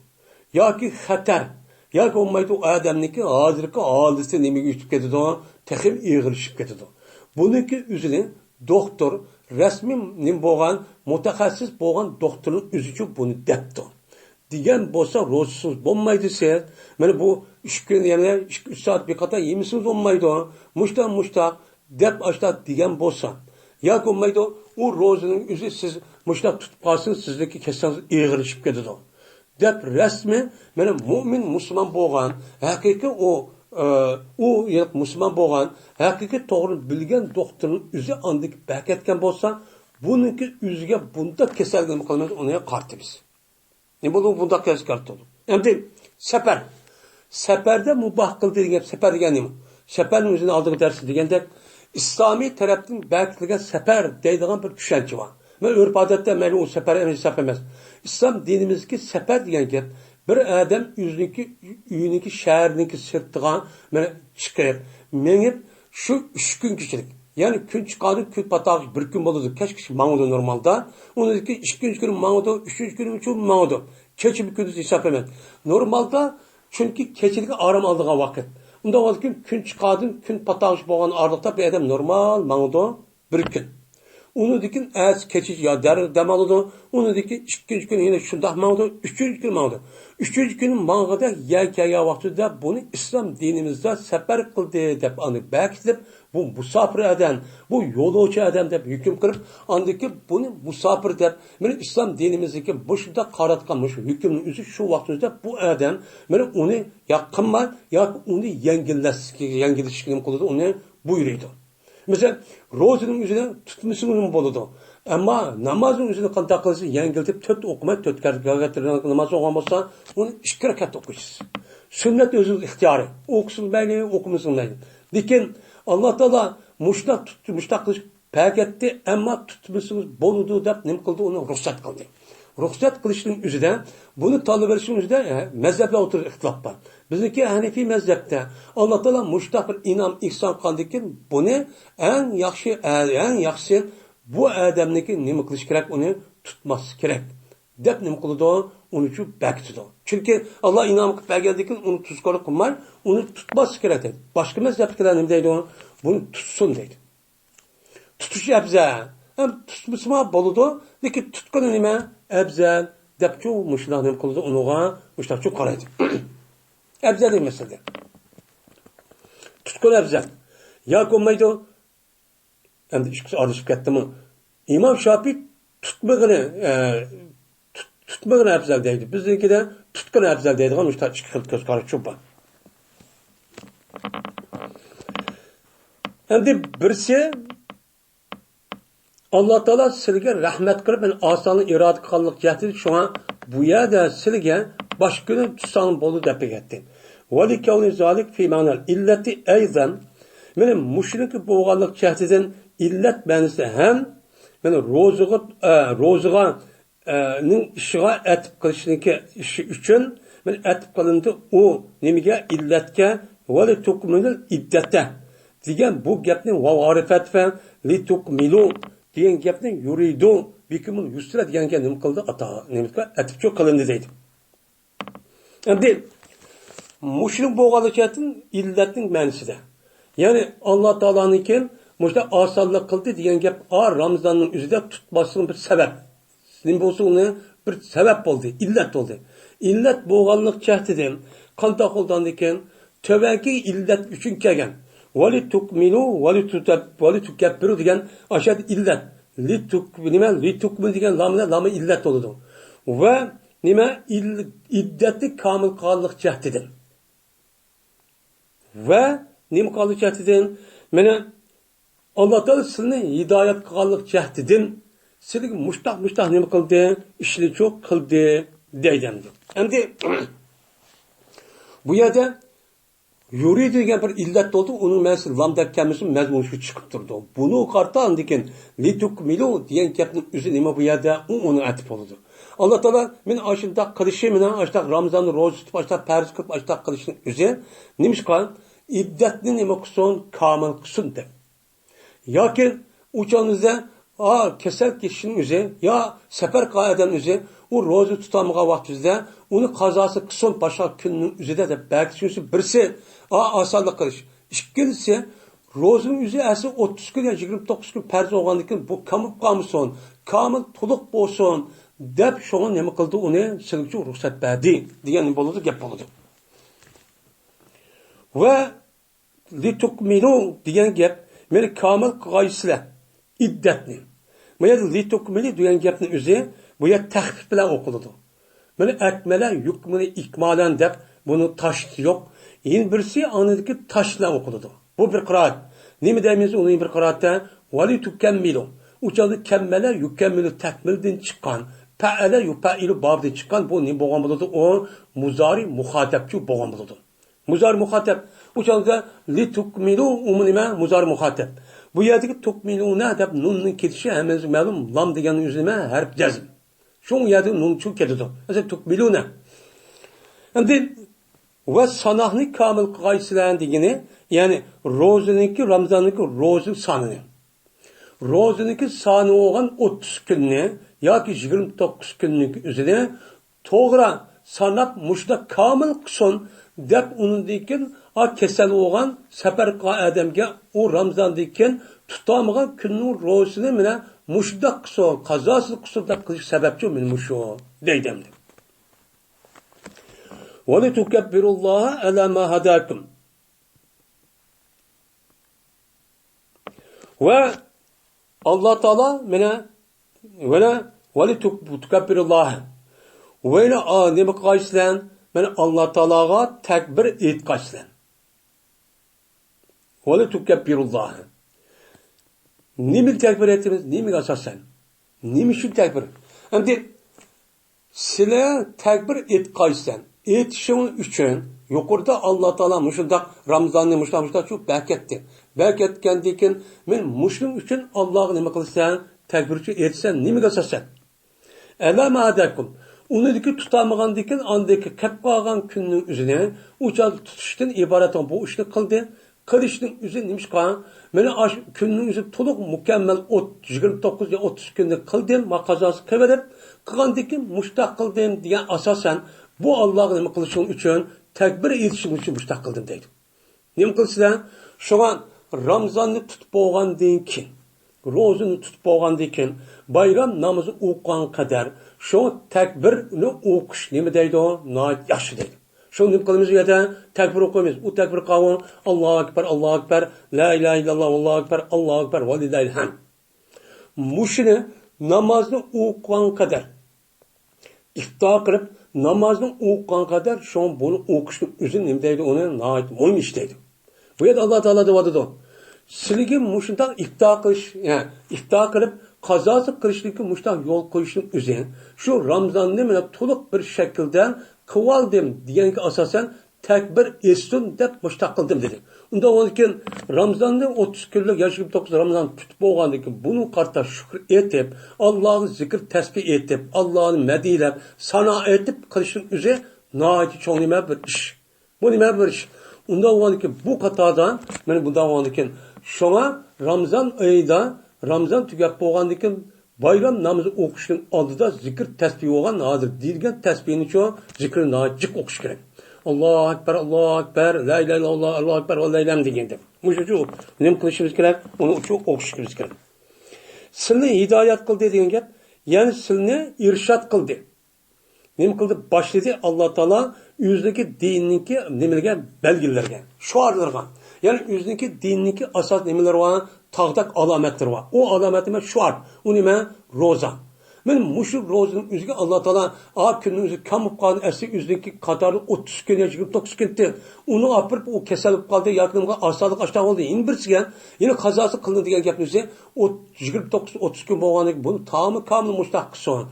[SPEAKER 1] Ya ki hater, ya ki olmaydı o adamdaki hazırki ağlısı nime ülüp gidiyor, tehim iğirişip gidiyor. Bununki üzerine doktor, resmi boğan, mutakassis boğan doktorun üzücü bunu depti. Diyen bolsa rozsuz olmaydı siz. Yani bu 3 gün yani 3 saat bir kata yemişsiniz olmaydı. Muşta dep açta diyen bolsa. Ya olmaydı o rozunun üzü siz muşta tutpasınız sizdeki keseniz iğirişip gidiyor. Dep resmi yani mümin Müslüman boğan hakiki o Müslüman boğan hakiki doğru bilgen doktorun üzü andık bak etken bolsa bununki üzüge bunda kesergen kalmaz ona kartı biz. Ne bulun bunda kes kartı olur. Hem sefer. Seperde mubah kıl dediğin sefer degeni mi? Seferin üzerine aldığı dersi degende İslami taraftan belki sefer deydiğin bir düşünce var. Ben örf adette meni o sefer emri sepemez. İslam dinimizdeki sefer degen gap bir adam yüzünki şehirninki sırttıgan meni çıkayıp menip şu 3 gün kişilik. Yani gün çıkardı, gün pataq bir gün boludu. Kaç kişi mağdu normalde. Onu ki 2 gün mağdu, 3 gün üçün mağdu. Keçi bir gün hesap emen. Normalde çünkü keçilik aram aldığı vakit. Onda o gün çıkardı, gün pataq bolğan arlıqta bir adam normal mağdu bir gün. Onu dikin az keçici ya demalıdı. Onu dikin 2 gün yine şundak mağdu, 3 gün mağdu. 3 günün mağduda ya vaxtida bunu İslam dinimizde sefer kıldı dep anı bekledip bu musafir eden, bu yolcu eden dep hüküm kırıp andaki bunu musafir dep benim İslam dinimizdeki başında karatkanmış hükümün üzü şu vaxtida bu adam benim onu yakınma ya onu yengilleşkilim kıldı onu buyuruyordu. Mesela rozunun üzerine tutmuşsunuz boludu. Ama namazın üzerine kantak kılısı yengiltip 4 okumayıp 4 kere namaz okumazsa onu 2 rekat okuyacağız. Sünnet özü ihtiyarı. Okusun beyni, okumusun beyni. Dikin Allah Teala muştak kılıç pek etti ama tutmuşsunuz boludu deyip ne kıldı onu ruhsat kıldı. Ruhsat kılışının üzerine bunu talep verişinin üzerine mezheple oturur ihtilaf var. Bizdeki Hanefi mezhepte Allah Teala muştak bir inam ihsan kıldıkken bunu en yaxşı bu adamdaki nima qilish kerak uni tutmas kerak deb nima qildi uni chu bekitdi. Çünkü Allah inom qilib bergandan uni tuzko'rlik qilmay uni tutmas kerak dedi. Boshqa mazhablar nima deydi uni? Buni tutsin deydi. Tutish afzal. Ham tutmasma bo'ladi, lekin tutqani nima? Afzal deb chu mushlar nima qildi uniga mushlar chu qaraydi. Afzal emasdi. Tutqani afzal. Ya ko'maydi. Endi ishqisi aralashib ketdimi? İmam Şafii tutmag'ini afzal deydi. Biznikida tutqini afzal deydigan uchta ikki xil ko'z qarash bor. Endi birisi Allah Taala sizga rahmat qilib, men osonni iroda qilganlik jihatidan shunga bu yerda sizga boshqa kuni tutsang bo'ldi deb aytdim. Valikavni zalik fi ma'nal illati ayzan men mushriki bo'lganlik jihatidan illat ma'nosi ham men ro'ziga ning ishiga atib qilishniki ishi uchun men atib qilindi u nimaga illatga vali tukminil iddata degan bu gapni vavarifat va li tukmilu degan gapni yuridu bikumul yusra degan nima qildi ata nimaga atib qilindi deydi. Endi mushrik bo'lganligidan illatning ma'nosida. Ya'ni Alloh taolonikin mushta osonlik qildi degan gap Ramazonning o'zida tutmasning bir sabab. Nim bo'lsa uni bir sabab bo'ldi, illat bo'ldi. Illat bo'lganlik jihatidan qanday qo'ldan ekan tövaki illat uchun kelgan. Vali tukmilu vali tukabbiru degan ashad illat. Li tukmil degan lamni illat bo'ldi. Va nima iddatni komil qilganlik jihatidan. Va nima qilganlik jihatidan mana Alloh taolo sizni hidoyat qilganlik jihatidan sizga mushtaq nima qildi? Ishni cho'q qildi deydi. Endi bu yerda yuridu degan bir illat bo'ldi, uning ma'nosi lamda kamisi mazmun shu chiqib turdi. Buni qartan degan litukmilu degan gapning o'zi nima bu yerda uni aytib bo'ldi. Alloh taolo men ashunda qilishi bilan ashta Ramazonni ro'za tutib ashta farz qilib ashta qilishni o'zi nimishqa iddatni nima qilsin, komil qilsin deb. Yoki uchonizda kasal kishinin o'zi yo safar qoidadan o'zi u ro'za tutamagan vaqtida uni qazosi qilsin boshqa kunning o'zida deb belgisi birisi osonlik qilish. Ikkinchisi ro'zaning o'zi asli 30 kun yo 29 kun farz bo'lgandan keyin bu kamib qolmasin, komil to'liq bo'lsin deb shuni nima qildi uni silchi ruxsat berdi degan bo'ladi gap bo'ladi. Va litukmilu degan gap meni komil qilgaysizlar iddatni. Bu yerda litukmili degan gapning o'zi bu yer taxfif bilan o'qiladi. Mana akmala yukmini ikmalan deb buni tash yo'q. Yin birisi anidagi tash bilan o'qiladi. Bu bir qiroat. Nima deymiz uni bir qiroatda vali tukammilu. Uchadi kammala yukammilu takmildan chiqqan. Fa'ala yufailu babdan chiqqan bu nima bo'lgan bo'ladi? O muzari muxatabchi bo'lgan bo'ladi. Muzari muxatab uchadi litukmilu nima muzari muxatab. Bu yerdagi tukmiluna deb nunning ketishi hammamizga ma'lum lam deganning o'zida harf jazm. Shu yerda nun chu ketadi. Mesela tukmiluna. Endi va sanoqni komil qilgaysizlar degani, ya'ni ro'ziniki Ramazonniki ro'za sonini. Ro'ziniki soni bo'lgan 30 kunni yoki 29 kunning o'zida to'g'ri sanab mushda komil qilsin deb undan kasal bo'lgan safar odamga u Ramazondan keyin tutamagan kunning ro'zasini mana mushda qilsin, qazosi qilsin deb qilish sababchi men shu deydim. Va li tukabbirulloha ala ma hadakum. Va Alloh taolo mana va li tukabbirulloha. Va nima qilsizlar? Mana Alloh taologa takbir aytqaysizlar. Va li tukabbirulloha. Nima takbir etimiz? Nimaga asosan? Nima shu takbir? Endi sizlar takbir etqaysizlar. Etishing uchun yuqorida Alloh taolo mushundaq Ramazonni mushta shu berkatdi. Berkatgandan keyin men mushlim uchun Allohga nima qilsam, takbirchi etsan nimaga asosan? Alama adakum. Uniki tutamagandan keyin andaki qilib qolgan kunning o'zini uchal tutishdan iborat bu ishni qildi. Qilishning o'zi nimishqa? Meni kunning o'zi to'liq mukammal 29 yo 30 kunni qildim, maqazosi qilib, qilgandan keyin mushtaq qildim degan asosan bu Allohga nima qilishing uchun takbir etishing uchun mushtaq qildim deydi. Nima qilsizlar? Shunga Ramazonni tutib bo'lgandan keyin, ro'zani tutib bo'lgandan keyin bayram namozi o'qigan qadar shu takbirni o'qish nima deydi? Noit yaxshi deydi. Şunu nima qilamiz yerda takbir o'qiymiz. U takbir qavun Allohu akbar, la ilaha illalloh, Allohu akbar, va lillahil hamd. Mushini namozni o'qigan qadar iftor qilib namozni o'qigan qadar shu buni o'qishni o'zi nima deydi uni nihoyat mo'min ish deydi. Bu yerda Alloh taolo deydi sizlarga mushundoq iftor qilish, iftor qilib qazosi qilishlikka mushundoq yo'l qo'yishning o'zi shu Ramazonni mana to'liq bir shaklda qildim deganga asosan takbir essin deb mushtaq qildim dedi. Unda o'nkin Ramazonni 30 kunlik 29 Ramazon tutib bo'lgandan keyin buni qarta shukr etib, Allohni zikr tasbih etib, Allohni madilab, sano etib qilishning o'zi nihoyat cho'ng nima bir ish. Bu nima bir ish. Unda o'nkin bu qatordan mana bundan o'nkin shunga Ramazon oyida Ramazon tugab bo'lgandan keyin bayram namozi o'qishning oldida zikr tasbih bo'lgan hozir deyilgan tasbihni cho zikr nojiq o'qish kerak. Allohu akbar, la ilaha illalloh, Allohu akbar, va la ilaha deganda. Mushu nima qilishimiz kerak? Uni uchun o'qishimiz kerak. Sizni hidoyat qildi degan gap, ya'ni sizni irshad qildi. Nima qildi? Boshladi Alloh taolo o'zidagi dinniki nimalarga belgilarga, shuarlarga. Ya'ni o'zidagi dinniki asos nimalar bor? Tog'dak alomatlar bor. O alomat nima? Shuar. U nima? Roza. Men mushu ro'zani o'ziga Alloh taolo kunning o'zi kamib qoldi, asli o'zidagi qatori 30 kun, 29 kunda uni opirib u kasal bo'lib qoldi, yaqinga osonlik ashta bo'ldi. Endi birsiga yana qazosi qilindi degan gapni o'zi 29-30 kun bo'lganiga buni tomi kamil mushtaq qilsin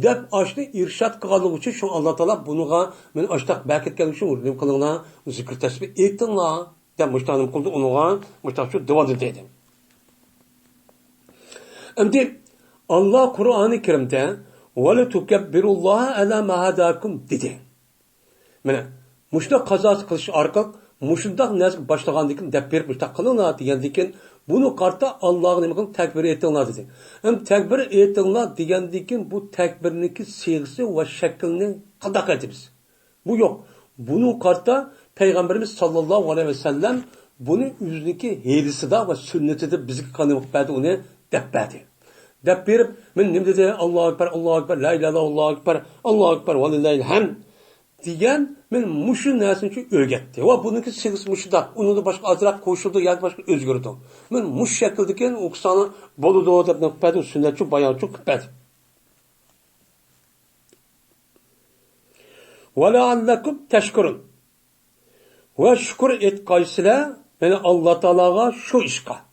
[SPEAKER 1] deb ashni irshad qilganligi uchun shu Alloh taolo buniga men ashtaq baketgan uchun nima qilinglar, zikr tasbih aytinglar deb mushtaqim qildi, uniga mushtaq shu duoda dedi. Endi Allah Kur'an-ı Kerim'de وَلَا تُكَبِّرُ اللّٰهَ عَلَى مَا هَدَاكُمْ dedi. Mene, muşta kazası kılış arka, muşundak nezk başlağandıkın dep verip muşta kılınlar diyendikin, bunu karta Allah'ın emekin tekbir ettiğinler dedi. Hem tekbir ettiğinler diyendikin bu tekbirindeki seyirsi ve şeklini kadak ediniz. Bu yok. Bunu karta Peygamberimiz sallallahu aleyhi ve sellem bunu yüzündeki hedisi de ve sünneti de bizi kanımak bedi onu dep verdi. Dep verip, men ne dedi? Allahu Ekber, la ilahe illallah, Allahu Ekber, ve lillahil hamd diyen, men muşun nesin için öğretti. Ve bununki segisi muşuda, onu da başka azrak koşuldu, ya başka özgürdü. Men muş şekildeki okusanı bolu doğu da pedi, sünnetçi bayağı çok pedi. Ve leallekum teşkurun. Ve şükür et kaysile, beni Allah Teala'ga şu işka.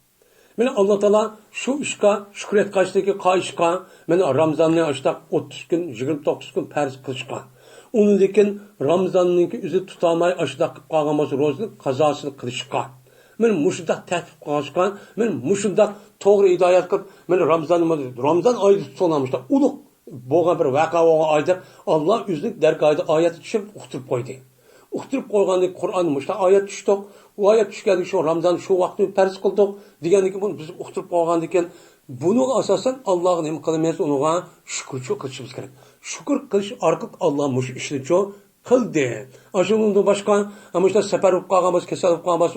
[SPEAKER 1] Mene Allah Teala şu işka, şükret kaçtaki kayışka, mene Ramazan'ı açtak 30 gün, 29 gün perz kılışka. Onun dikin Ramazan'ınki üzü tutamay açtak kağaması rozunu kazasını kılışka. Mene muşundak tehdit kılışka, mene muşundak doğru hidayet kılıp, mene Ramazan ayı tutunamışlar. Uluk boğan bir vaka boğan ayda Allah üzlük dergayda ayet düşüp uqtirip koydu. Uqtirip koygandı Kur'an'mışta ayet düştük. O ayet düşkədik şu Ramazan şu vaxtını pərs qıldıq. Degəndiki bunu biz uqtirib qoyğandıkən bunu asasən Allah'ın hem qılmayız onuğa şükürçü qılışımız gerek. Şükür qılış arqıq Allah muş işini ço qıldı. Aşınında başqa ama işte səfər olub qalğamız, kəsəl olub qalğamız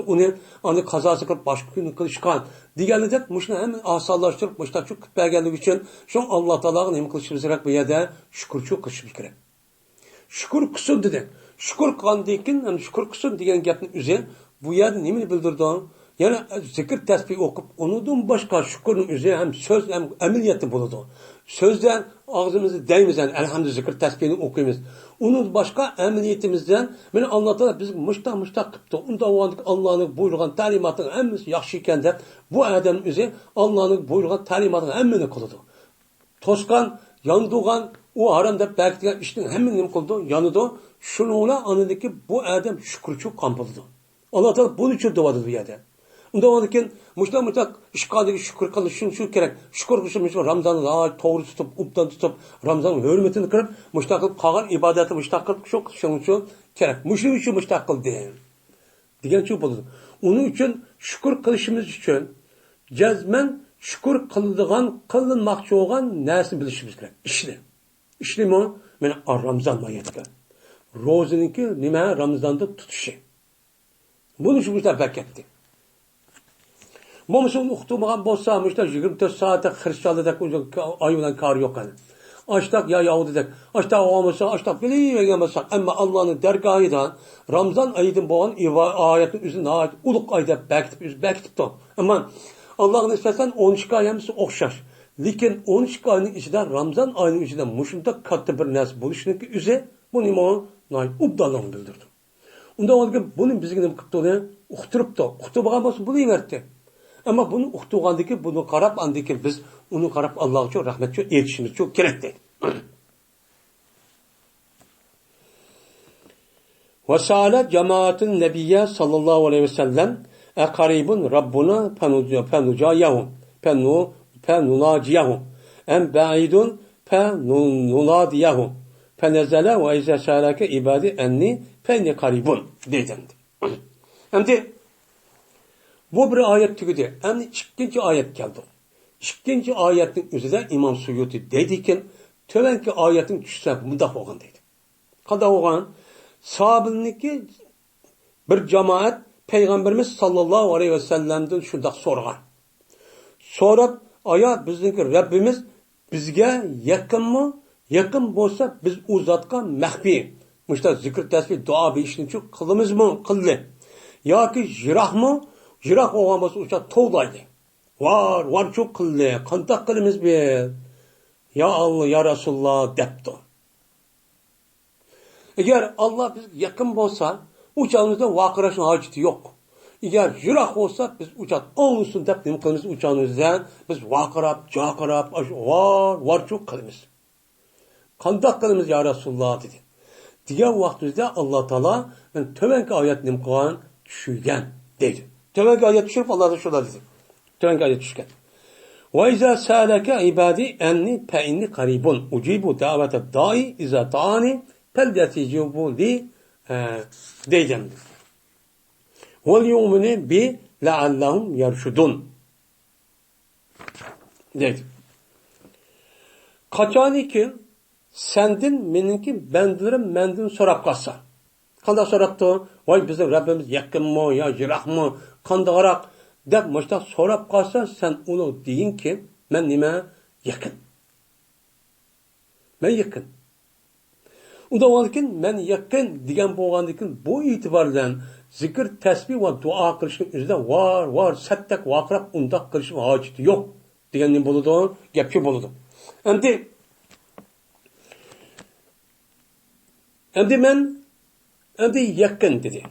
[SPEAKER 1] onu qazası qılıb başqa günü qılışqan. Degəndə muşunu həmin asanlaşdırıb muşda çox bəgənlik üçün şu Allah Taala'nın hem qılışımız gerek bu yerdə şükürçü qılışımız gerek. Şükür qılsın dedi. Şükür qılğandıkən hem şükür qılsın degan gapni o'zi bu yerde nimini bildirdi? Yani zikir tesbih okup onudun başka şükürün üzerine hem söz hem ameliyatı buludu. Sözden ağzımızı değmizden elhamdülillah zikir tesbihini okuyumuz. Onun başka ameliyatimizden beni anlatarak biz müştak kıptı. Onda o andık Allah'ın buyurgan talimatını hemmisi yaxşı iken de bu adamın üzerine Allah'ın buyurgan talimatını hemmini kılıdı. Toskan, yandıgan, o haramda belki işin hemmini kıldı, yanıdı. Şununla anındaki bu adam şükürçü kampıldı. Allah Teala bunun için duadı bu yerde. Onda ondan muştak işkadaki şükür kılışın şu gerek. Şükür kılışın Ramazan'ı daha doğru tutup, uptan tutup, Ramazan'ın hürmetini kırıp, muştak kılıp, kalan ibadeti muştak kılıp, şu kılışın şu gerek. Muştak için muştak kıl diye. Diyen şu buldu. Onun için şükür kılışımız için cezmen şükür kılınmakçı olan nesini bilişimiz gerek. İşte mi o? Yani Ramazan mayetken. Rozininki nime Ramazan'da tutuşu. Bunu şu müşter beketti. Bu musun uqtumagan bolsa müşter 24 saate Hristiyanlık ayılan kar yok yani. Açtak ya Yahudi dek. Açtak olmasa açtak bilmeyemezsek ama Allah'ın dergahıdan Ramazan ayının boğan ayetin üzerine ait uluk ayda bekitip to. Ama Allah'ın istersen 12 ayımızı okşar. Lekin 12 oyning ichida, Ramazon oyining ichida mushunda katta bir narsa bo'lishniki o'zi buni men obdalon bildirdim. Unda olga buni bizga nima qilibdi? Uqtiribdi. Uqtib olgan bo'lsa buni berdi. Ammo buni uqtirgandiki, buni qarab andiki biz uni qarab Alloh uchun rahmat uchun aytishimiz çok kerak deydi. وسأل جماعة النبي صلى الله عليه وسلم أقريب ربنا فنجايهم فنناجيهم أم بعيد فنناديهم فنزل وإذا سألك عبادي أني فإني قريب deydi. Endi bu bir ayet tugudi. Endi ikkinchi ayet keldi. İkinci ayetning o'zida İmam Suyuti deydikin, tövenki ayetin tushsa bundaq bo'lgan deydi. Qanday bo'lgan? Sahabilniki bir cemaat Peygamberimiz sallallahu aleyhi ve sellem'den şundak sorgan. Sorab, aya bizdeki Rabbimiz bizge yakın mı? Yakın bolsa biz o zatqa mahfi. Müşta zikr tesbih dua bir işini çok kılımız mı? Kıllı. Ya ki jirah mı? Jirah olan bolsa uça toğdaydı. Var çok kıllı. Kantak kılımız bir. Ya Allah ya Resulullah depti. Eğer Allah biz yakın bolsa uçağımızda vakıraşın haceti yok. Eğer jirak olsa biz uçak olsun dep nima qilamiz uçağımızdan biz vakırap, caqırap, var çok qilamiz. Qandoq qilamiz ya Resulullah dedi. Diğer vaqtimizda Allah Taala men tövenki oyat nima qilgan tushgan dedi. Tövenki oyat tushib Allah da şurada dedi. Tövenki oyat tushgan. Ve iza sa'alaka ibadi anni fa inni qaribun ujibu da'vata da'i iza ta'ani فَلْيَتِجُبُوا لِي deyeceğim. وَالْيُؤْمِنِ بِ لَعَلَّهُمْ يَرْشُدُونَ deydi. Kaçani ki sendin meninki bendilerim mendin sorap kalsa. Kanda soraptı? Vay bizim Rabbimiz yakın mı ya jirah mı? Kanda garak dep başta sorap kalsa sen onu deyin ki ben nime yakın. Ben yakın. Udavalkin men yakın degan bo'lgandikin bu itibardan zikr, tasbih va duo qilishning o'zida var sattak vaqirab undaq qilishning hojati yo'q degan bo'ladi, gapchi bo'ladi. Endi yakın dedi.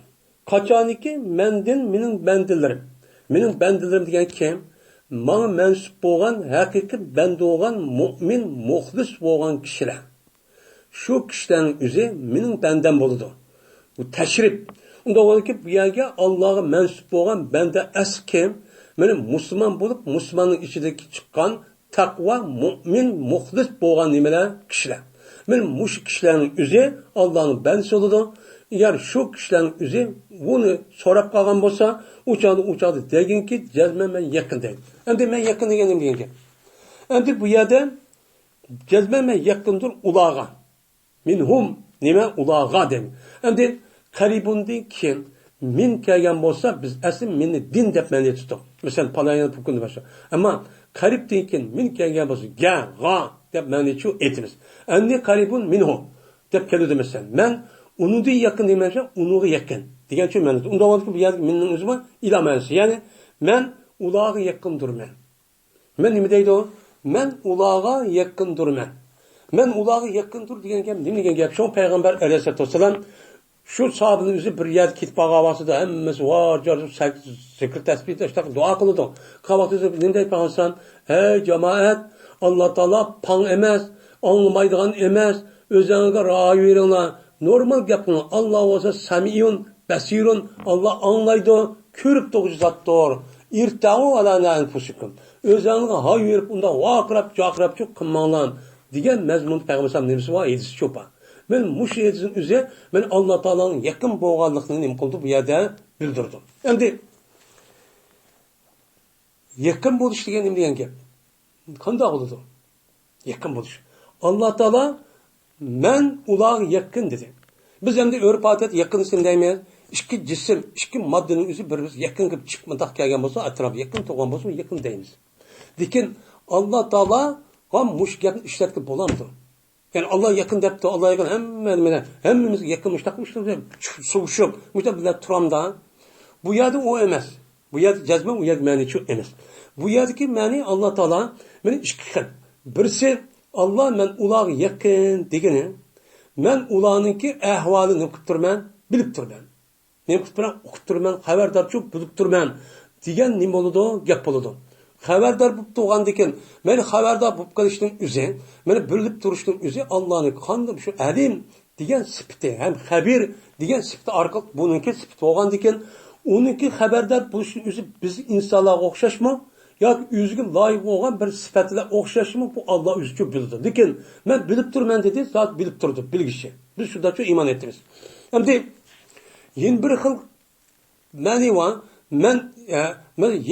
[SPEAKER 1] Qachoniki mendin mening bandilarim. Mening bandilarim degan kim? Menga mansub bo'lgan, haqiqiy banda bo'lgan, mu'min, muxlis bo'lgan kishilar. Şu kişilerin özü benim benden buludu. Bu teşrif. Onda olur ki bu yerge Allah'a mensup olan bende eski, benim Müslüman bulup Müslümanın içindeki çıkan takva, mümin, muhlis olan nimeler kişiler. Benim bu kişilerin özü Allah'ın bendisi oludu. Eğer şu kişilerin özü bunu sorap kalan olsa uçadı degen ki cezmen ben yakın değil. Hem de ben yakın degenim degen ki. Hem de bu yerde cezmen ben yakındır ulağa. Minhum nime ulağa dem. Endi qaribundan keyin min kelgan bo'lsa biz asl meni din deb ma'ni tutdik. Masalan, palayani pukun deb. Ammo qaribdan keyin min kelgan bo'lsa ga deb ma'ni chu aytamiz. Endi qaribun minhu deb keladi masalan. Men unga yaqin demasam, unga yaqin degan chu ma'ni. Unda bo'ladi bu yerda menning o'zim ilamansi. Ya'ni men ulağa yaqindurman. Men nima deydi u? Men ulağa yaqindurman. Men ulağı yakındır degan gap, nima degan gap? Şu Peygamber Aleyhisselatü Vesselam şu sahabinin o'zi bir yer ketib qolganvasida hammasi var, zikr tasbihda işte dua qiladi. Qavaqtida nima deb qolsan? Ey jamoat, Alloh taolo pang emas, anglamaydigan emas, o'zingizga ra'y beringlar. Normal gap qilin. Alloh o'zi samiyun, basirun, Alloh anglaydi, ko'rib turuvchi zotdir. Irta'u ala anfusikum. O'zingizga hay berib unda vaqirab, chaqirab qilmanglar. Digen mezmun Peygamber nemisi var edisi çopa. Ben muş edisin üze ben Allah Teala'nın yakın boğanlıkını nem kıldı bu yerde bildirdim. Şimdi yakın buluş diyen nem diyen gap. Kanda oldu. Yakın buluş. Allah Teala men ulağı yakın dedi. Biz hem de örp adet yakın isim demeyiz. İki cisim, iki maddenin üzü bir yakın gibi çıkmadak gelgen olsa etrafı yakın toğan olsa yakın deyimiz. Dikin Allah Teala ham muş gapni ishlatib bo'lamdi. Yani Allah yakın depti, Allah yakın hemmimiz yakın müştakmıştır deb suvuşup, müştak bilan turamda. Bu yerda o emas. Bu yer cezme, bu yer mani çok emas. Bu yerdeki mani Allah Teala meni ikki xil. Birisi Allah men ular yakın degeni, men ularninki ahvolini qilib turman, bilib turman. Men qilib turman, o'qib turman, xabardor bo'lib bilib turman degan nima bo'ladi? Gap bo'ladi. Xabardor bo'lib turgandan keyin, meni xabardor bo'lib qolishning o'zi, meni bilib turishning o'zi Allohning qanday shu alim degan sifati, ham xabir degan sifati orqali buningki sifat bo'lgandan keyin, uningki xabardor bo'lishning o'zi biz insonlarga o'xshashmi? yoki o'ziga loyiq bo'lgan bir sifatlar o'xshashmi? Bu Alloh o'zi uchun biladi. Lekin men bilib turman dedi, zot bilib turdi, bilgishi. Biz shundacha iymon etamiz. Endi yin bir xil ma'ni var. Men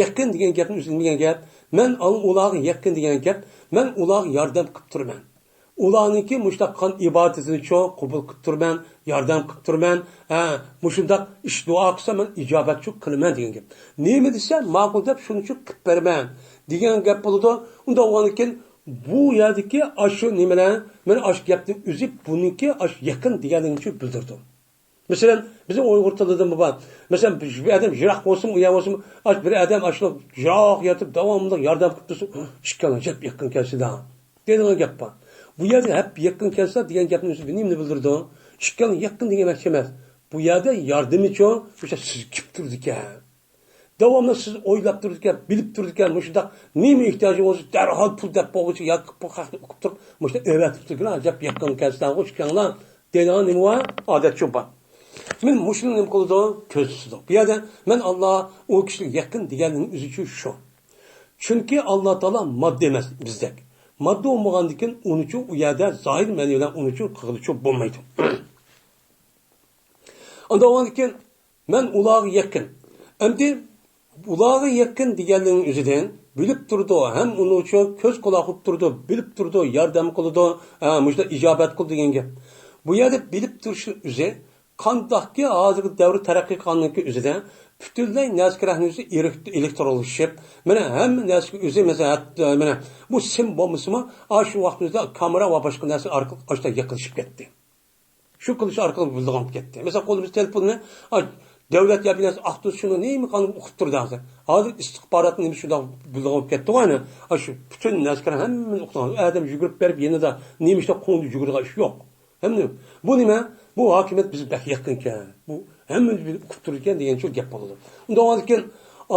[SPEAKER 1] yaqin degan gapni o'zimga gap. Men ularga yaqin degan gap. Men ularga yordam qilib turman. Ularniki mushtaqan ibodatini cho qabul qilib turman, yordam qilib turman. Mushundaq ish duo qilsa men ijobatchi qilaman degan gap. Nima desa, ma'qul deb shuning uchun qilib beraman degan gap bo'ladi. Unda o'g'ankin bu yerdagi ashu nimalar, men ash gapni o'zi buniki ash yaqin deganini uchun bildirdim. Masalan, bizim Uyg'ur tilida bu bor. Masalan, bir odam jiroq bo'lsin, u ham bo'lsin, bir odam ashlo jiroq yotib davomli yordam qilib tursa, ishkala jab yaqin kelsa-da. Degan gap bor. Bu yerda hep yaqin kelsa degan gapni o'zi nimani bildirdi? Ishkala yaqin degan emas. Bu yerda yordam uchun o'sha siz kelib turdi ekan. Davomli siz o'ylab turdi ekan, bilib turdi ekan, shundaq nima ehtiyoji bo'lsa, darhol pul deb bo'g'ichi yoki pul haqni o'qib turib, shunda o'ylatib turgan, jab yaqin kelsa, ishkala degan nima bor? Odat shu bor. Men mushuni nima qildi? Ko'zsizdi. Bu yerda men Alloh u kishiga yaqin deganning o'zi uchun shu. Chunki Alloh taolo modda emas bizdek. Modda bo'lmagandan keyin uni uchun u yerda zohir ma'no bilan uni uchun qilishib bo'lmaydi. Unda o'g'andan keyin men ularga yaqin. Endi ularga yaqin deganning o'zidan bilib turdi, ham uni uchun ko'z quloq qilib turdi, bilib turdi, yordam qildi, mushta ijobat qildi degan gap. Bu yerda bilib turishning o'zi qandaqki hozirgi davr taraqqiy qilganligi o'zida butunlay naskrahni o'zi elektronlashib, mana hamma narsa o'zi masalan mana bu sim bo'lmasimi, shu vaqtda kamera va boshqa narsa orqali ochda yaqinlashib ketdi. Shu qilish orqali bildigan ketdi. Masalan, qo'limizda telefonni davlat yabinasi aqtus shuni nima qilib o'qib turdi hozir. Hozir istixborotni nima shunday bildigan ketdi o'yni. Shu butun naskrah hammani o'qigan. Adam yugurib berib yanada nima ishda qo'ndi yugurgan ish yo'q. Hamma bu nima? Bu hokimiyat biz yaqin ekan. Bu hammamiz bilib o'qib turgan degan shu gap bo'ladi. Unda o'zkin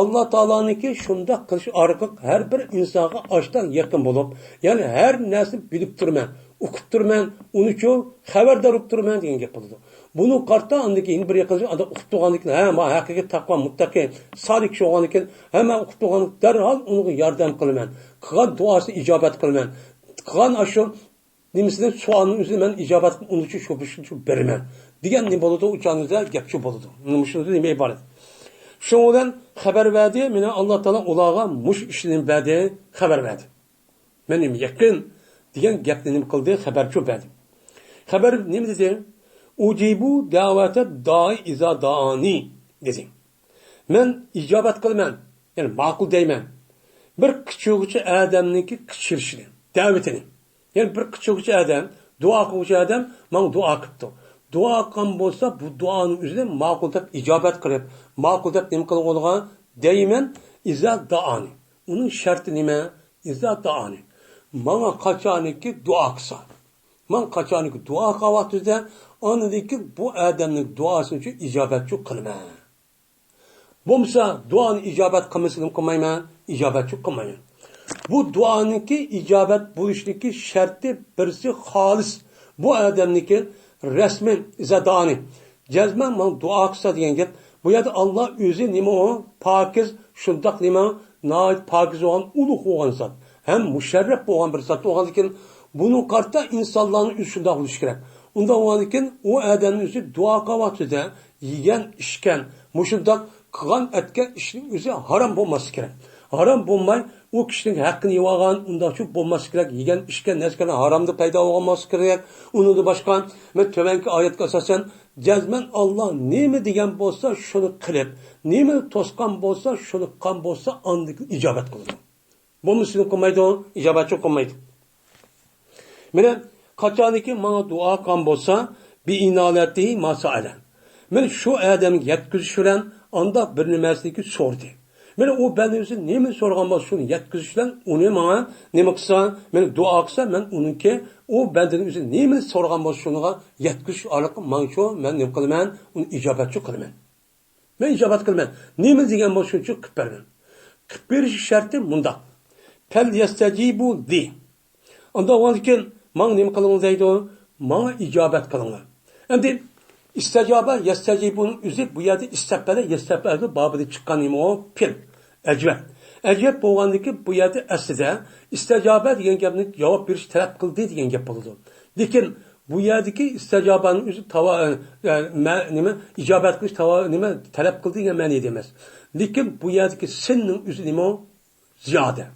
[SPEAKER 1] Alloh taoloniki shunda qilish orqali har bir insonga ochdan yaqin bo'lib, ya'ni har narsa bilib turman, o'qib turman, uni uchun xabardor bo'lib turman degan gap bo'ladi. Buni qarta andiki bir yaqinchi adam o'qib turgandan keyin, ha, haqiqiy taqvo, muttaqi, sodiq bo'lgandan keyin, hamma o'qib turgan darhol unga yordam qilaman. Qilgan duosini ijobat qilaman. Qilgan ashu nimasidan sualning o'zini men ijobat uni uchun shu beraman. Degan nima bo'ladi? Uchanizda gap shu bo'ladi. Nima shunda nima iborat? Shundan xabar berdi, meni Alloh taolo ularga mush ishni berdi, xabar berdi. Menim yaqin degan gapni nima qildi? Xabarchi berdi. Xabar nima dedi? Ujibu da'vata da'i iza da'ani dedi. Men ijobat qilaman, ya'ni ma'qul deyman. Bir kichikcha odamniki kichirishini, da'vatini. Yani bir küçükçe adam, dua kılıcı adam, bana dua kıptı. Dua kılgan bolsa, bu duanın üzerine makul dep icabet kılıp, makul dep nima kılıp olgan, deymen, izah da'ani. Onun şartı nime? İzah da'ani. Bana kaçaniki dua kısa. Bana kaçaniki dua kıvatıda, anladaki bu adamın duasını için icabetçi kılma. Bomsa duanı icabet kılmasını kılmayma, icabetçi kılmayma. Bu duanınki icabet buluştaki şartı birisi halis. Bu adamniki resmen izadani. Cezmen man dua kısa diyen gap. Bu yerde Allah özü nima o? Pakiz, şundak nima? Nait pakiz olan, uluq olan zat. Hem müşerref olan bir zat olan diken, bunun kartta insanların özü şundak oluş gerek. Onda olan diken, o adamın özü dua kavatıda yiyen işken, müşundak kılan etken işin özü haram olması gerek. Haram bo'lmay, u kishining haqqini yevagan, unda shu bo'lmas kerak, yegan ishga nasibani haromda paydo bo'lmas kerak. Uni boshqa men to'vanki oyatga asosan jazman Alloh nima degan bo'lsa, shuni qilib, nima to'sqan bo'lsa, shuni qilgan bo'lsa, andik ijobat qiladi. Bo'lmasini qilmaydi, ijobatchi qilmaydi. Mana qachoniki menga duo qilgan bo'lsa, bi inolati masala. Men shu odamga yetkizish bilan anda bir nimasini so'rdi. Meni o bendimizni nemi so'ragan bo'lsa shuni yetkazishdan uni menga nima qilsa, meni duo qilsa, men uniki o bendimizni nemi so'ragan bo'lsa shuniga yetkazish orqali men shu men nima qilaman, uni ijobatchi qilaman. Men ijobat qilaman. Nima degan bo'lsa shuncha qilib beraman. Qilib berish sharti bunda. Fal yastajibu li. Unda o'lkin men nima qilaman deydi, menga ijobat qilinglar. Endi İstecaba yestecibunun üzü bu yerde istepele babıda çıkan nima o pil. Ecvet. Ecvet bo'lgandiki bu yerde aslida istecaba degan gapni javob berish talab qildi degan gap bo'ladi. Lekin bu yerdagi istecabanın üzü nima ijobat qilish nima talab qildi degan ma'noda emas. Lekin bu yerdagi sinning üzü nima o? Ziyoda.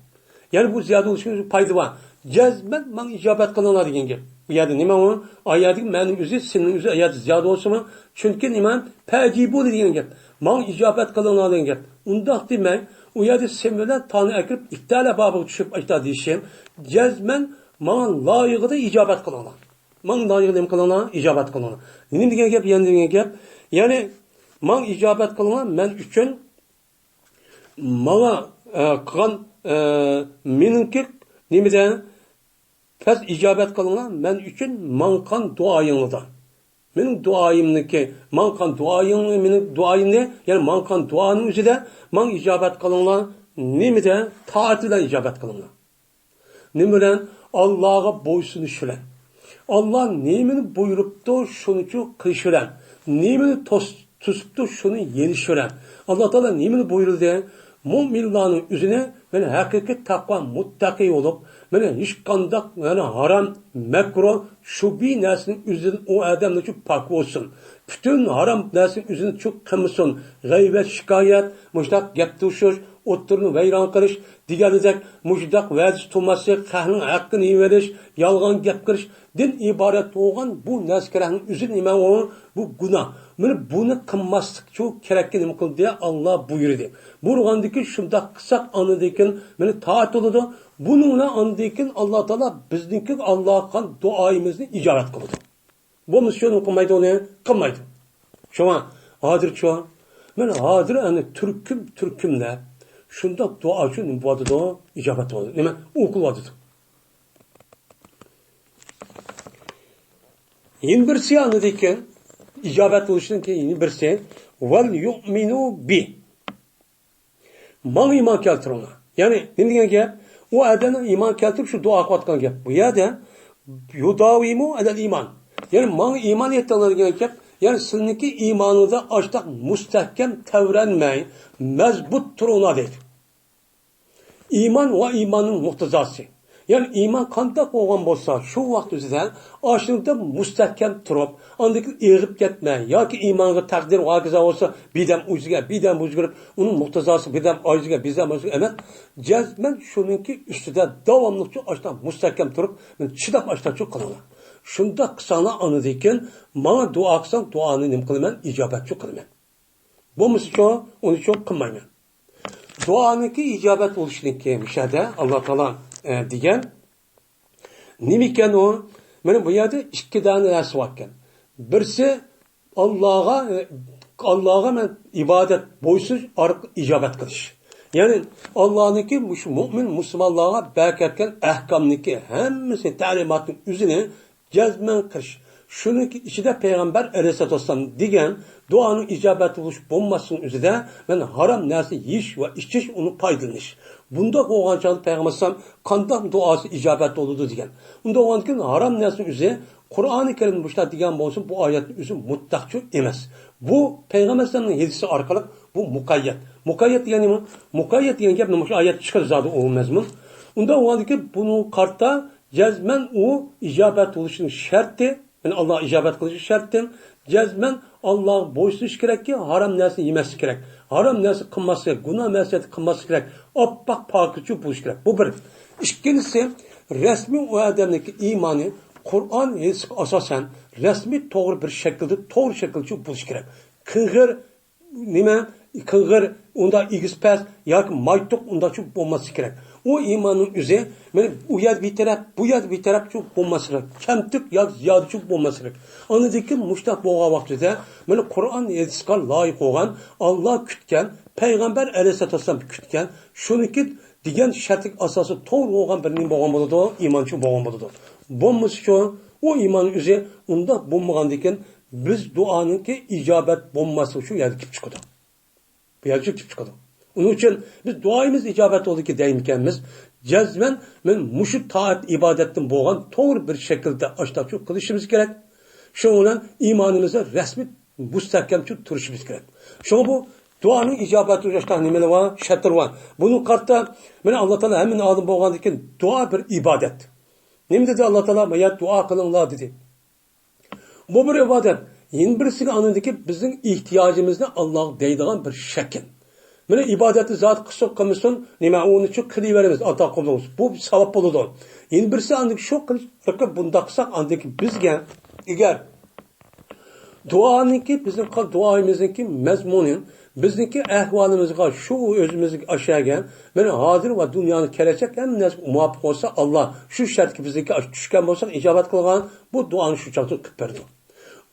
[SPEAKER 1] Yani bu ziyoda bo'lishning foyda bor. Jazman men ijobat qilinglar degan gap. Bu yerde nima o? Ayatik ma'ning o'zi, sinning o'zi ayat ziyoda bo'lsa-mi? Chunki nima? Fajibu degan gap. Men ijobat qilinglar degan gap. Undaq demak, u yerda sen bilan tani akirib ittala bobiga tushib aytadi deyishim, jazman men loyiqida ijobat qilinglar. Men loyiqida nima qilinglar? Ijobat qilinglar. Nima degan gap? Yana degan gap. Ya'ni men ijobat qilinglar men uchun menga qilgan meningki nimadan Faz icabet kılınlar, men üçün mankan duayınlıda. Benim duayımdaki, mankan duayınlı, benim duayım ne? Yani mankan duanın üzerinde, man icabet kılınlar, nemide taatiyle icabet kılınlar. Nemiden Allah'a boysunu şülen. Allah nemini buyurup da şunu kışıran. Nemini tutup da şunu yenişiren. Allah Teala nemini buyurdu diye, müminlerin üzerine ben hakiki takva muttaki olup, ben hiç kandak yani haram, mekruh, şubi neslinin üzerine o adamla çok pak olsun. Bütün haram neslinin üzerine çok kımısın. Gıybet, şikayet, müştak yaptırışır, oturunu veyran kılış, diğerlecek müştak vəziz tutması, kahının hakkını iyi veriş, yalgan gap kılış, din ibaret olgan bu neskerahın üzerine o bu günah. Bunu kılmaslık çok gerekli nima kıldı diye Allah buyurdu. Burgandaki şunda kısak anıdayken beni taat oldu. Bununla anıdayken Allah Teala bizdeki Allah'a duayımızı icabet kıldı. Bu misyonu kılmaydı onu kılmaydı. Şu an hadir şu an. Ben hadir yani Türkümle şunda dua için bu adı da icabet oldu. Değil mi? Okul adı. Yeni bir şey anıdayken icabet oluşunun ki yeni bir şey vel yu'minu bi. Man iman keltironlar. Yani ne diyen gap? O adamın iman keltirip şu dua kılatkan gap. Bu yerde yudavimu edel iman. Yani man iman ettiğinler diyen gap. Yani sizinki imanında açtak müstehkem tevrenmeyin. Mezbut turuna değil. İman ve imanın muhtezası. Yani iman kandak olgan bolsa, şu vaqt üzerinde aşırıda müstehkem turup, andaki eğip gitme, ya ki imanı takdir vakiza olsa, birden ucugirip, onun muhtezası birden aciga, birden aciga, evet, cezmen şununki üstüde davamlıkça aşırıda müstehkem turup, çıdap aşırıda çok kılınlar. Şunda kısana anıdayken, bana dua kısan, duanı nim kılmen, icabetçi kılmen. Bu misal onu çok kılmayın. Duanınki icabet oluşununki müşahede, Allah Teala degan nimikan o mana bu yerda ikki dona narsa bor ekan. Birisi Allohga men ibodat bo'ysiz orqali ijobat qilish. Ya'ni Allohniki mu'min musulmonlarga berkatgan ahkomniki hammasi ta'limotning o'zini jazman qilish. Shuniki ichida payg'ambar alayhissalom degan duoning ijobati bo'lish bo'lmasning o'zida men harom narsa yeyish va ichish uni foydalanish. Bunda bo'lgancha payg'ambar alayhissalom qanday duosi ijobat bo'ladi degan. Unda o'nkin harom narsa o'zi Qur'oni Karim boshda degan bo'lsa bu oyatning o'zi mutlaqchi emas. Bu payg'ambar alayhissalomning hadisi orqali bu muqayyat. Muqayyat degani nima? Muqayyat degan gap nima? Shu oyat chiqarzadi o'lmasmi? Unda o'nki buni qarta jazman u ijobat bo'lishining sharti yani Allah icabet kılıcı şartın cezmen Allah boysuz gerek ki haram nersi yemesi gerek. Haram nersi kılması gerek. Günah meselesi kılması gerek. Oppak pakıcı buluş gerek. Bu bir. İkincisi resmi o adamdaki imanı Kur'an asasen resmi doğru bir şekilde buluş gerek. Kıngır nime? Kıngır onda igizpez ya maytuk onda çok olması gerek. O imanın üzeri, bu yaz bir taraf çok olması gerek. Kemtik ya ziyade çok olması gerek. Anladaki müştak boğa vaktide, Kur'an yetişkan layık olan, Allah kütken, Peygamber aleyhisselam kütken, şuniki degan şartlik asosi to'g'ri bo'lgan bir nima bo'lgan bo'ladi, iymonchi bo'lgan bo'ladi. Bo'lmasa shu, o iymon o'zi unda bo'lmagandan keyin biz duoninki ijobat bo'lmasa shu yerga kelib chiqadi. Bu yerga kelib chiqadi. Onun için biz duayımız icabet oldu ki deyimkenimiz, cezmen men muşu taat ibadetten boğan doğru bir şekilde açtakçı kılışımız gerek. Şununla imanımıza resmi müstahkemçi turuşumuz gerek. Şunu bu duanın icabeti ulaştan nimeli var, şartlar var. Bunun kartta Allah Teala hemen adım boğan ki dua bir ibadet. Ne dedi Allah Teala? Ya dua kılınlar dedi. Bu bir ibadet. Yeni birisinin anındaki bizim ihtiyacımızda Allah deydiğen bir şekil. Mene ibadeti zat kısık kılmışsın, nime onu çok kılıverimiz, ata kulluğumuz. Bu bir sevap olur. Yeni birisi andık şu kılıç, fakat bunda kısak andık bizge, eğer duanınki, bizim duayımızınki mezmunun, bizimki ehvalımızga, şu özümüzü aşağıya, mene hazır ve dünyanın kerecek, hem nasıl muvaffak olsa Allah, şu şart ki bizimki düşken olsa, icabet kılgan, bu duanın şu çaktır kıpperdi.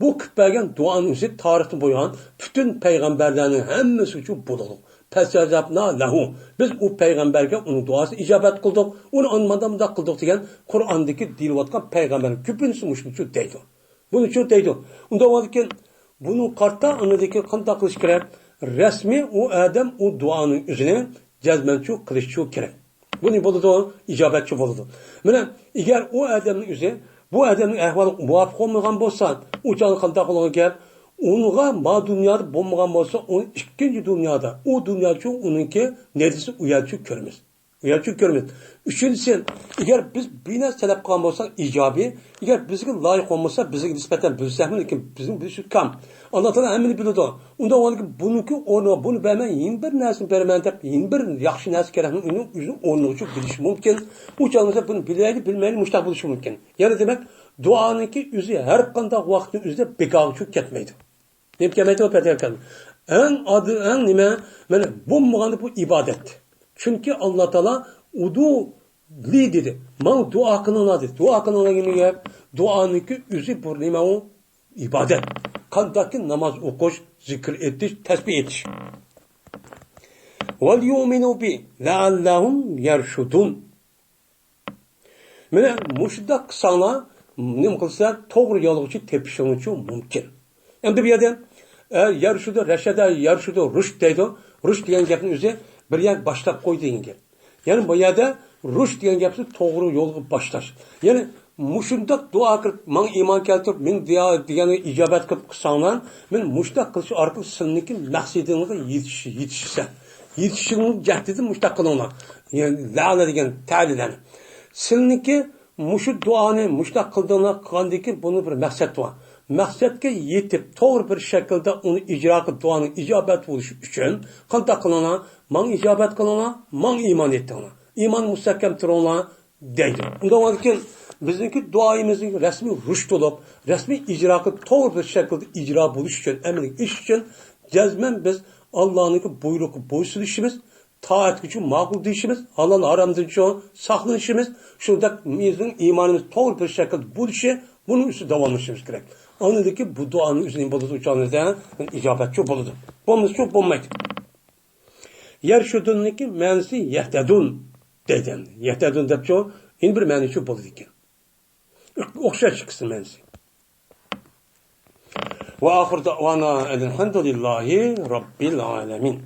[SPEAKER 1] Bu kıppergen duanın üzeri tarihte boyan, bütün peygamberlerin hemmesi için bulunur. Pesazabna lahu. Biz o peygamberge onun duası icabet kıldık. Onu anmadan da kıldık diyen Kur'an'daki dilvatkan peygamberin küpünsü muşmucu deydi. Bunu çok deydi. Onda varken bunun kartta anladaki kanta kılıç gerek. Resmi o adam o duanın üzerine cezmençu kılıççu gerek. Bunu buldu icabetçi buldu. Mene eğer o adamın üzerine bu adamın ehvalı muvaffak olmayan bolsa o canı kanta kılığı gel. Onunla ma dünyada bulmagan olsa onun ikinci dünyada o dünya için onunki neredeyse uyarıcı görmez. Uyarıcı görmez. Üçüncüsü eğer biz birine sebep kılan olsak icabi, eğer bize layık olmasa bize nispeten bilsem ki bizim bir şey kam. Allah'tan emini bildi. Onda onun ki bununki onu bunu vermen yeni bir nesil vermen de yeni bir yaxşı nesil gerekli onun yüzü onu çok biliş mümkün. O canlıca bunu bilmeyeli müştak buluş mümkün. Yani demek duanınki yüzü her kanda vaktin yüzü bekar çok ketmeydi. Nemkemeti o peterken. En nime bu muğandı bu ibadet. Çünkü Allah Teala udu li dedi. Man dua kılına dedi. Dua kılına gibi duanınki yüzü bu nime o ibadet. Kandaki namaz okuş, zikir etiş, tesbih etiş. Vel yu'minu bi leallahum yerşudun. Mene muşdak sana nim kılsa doğru yolu için tepişin için mümkün. Endi bir yerden yarışıda reşede yarışıda ruş deydi. Ruş diyen gapni o'zi bir yer başlap qo'y degan gap. Yani bu yerda ruş diyen gapni to'g'ri yo'lga boshlash. Yani mushundaq duo qilib, men iymon keltirib, men degani ijobat qilib qilsanglar, men mushtaq qilish orqali sizniki maqsadingizga yetishsa. Yetishingni jahdida mushtaq qilinglar. Yani la'na degan ta'lilani. Sizniki mushu duoni mushtaq qildinglar qilgandiki buni bir maqsad bor. Maqsadga yetib to'g'ri bir shaklda uni ijro qilib duoning ijobat bo'lishi uchun qanday qilinglar? Men ijobat qilinglar, men iymon etdinglar. Iymon mustahkam turinglar deydi. Undan keyin bizniki duoyimizning rasmiy rush bo'lib, rasmiy ijro qilib to'g'ri bir shaklda ijro bo'lishi uchun, amaliy ish uchun jazman biz Allohning buyrug'iga bo'ysunishimiz, taat uchun ma'qul deyishimiz, halol haromdan saqlanishimiz, shunda bizning iymonimiz to'g'ri bir shaklda bo'lishi, bunun üstü davamlaşmamız gerek. Anladaki bu duanın üzerine buludu uçağınızda icabet çok buludu. Bomuz çok bombaydı. Yerşudun'daki mənisi yehtedun dedim. Yehtedun deyip çok yeni bir məni çok buludu ki. Okşar çıksın mənisi. Ve ahir davana elhamdülillahi rabbil alemin.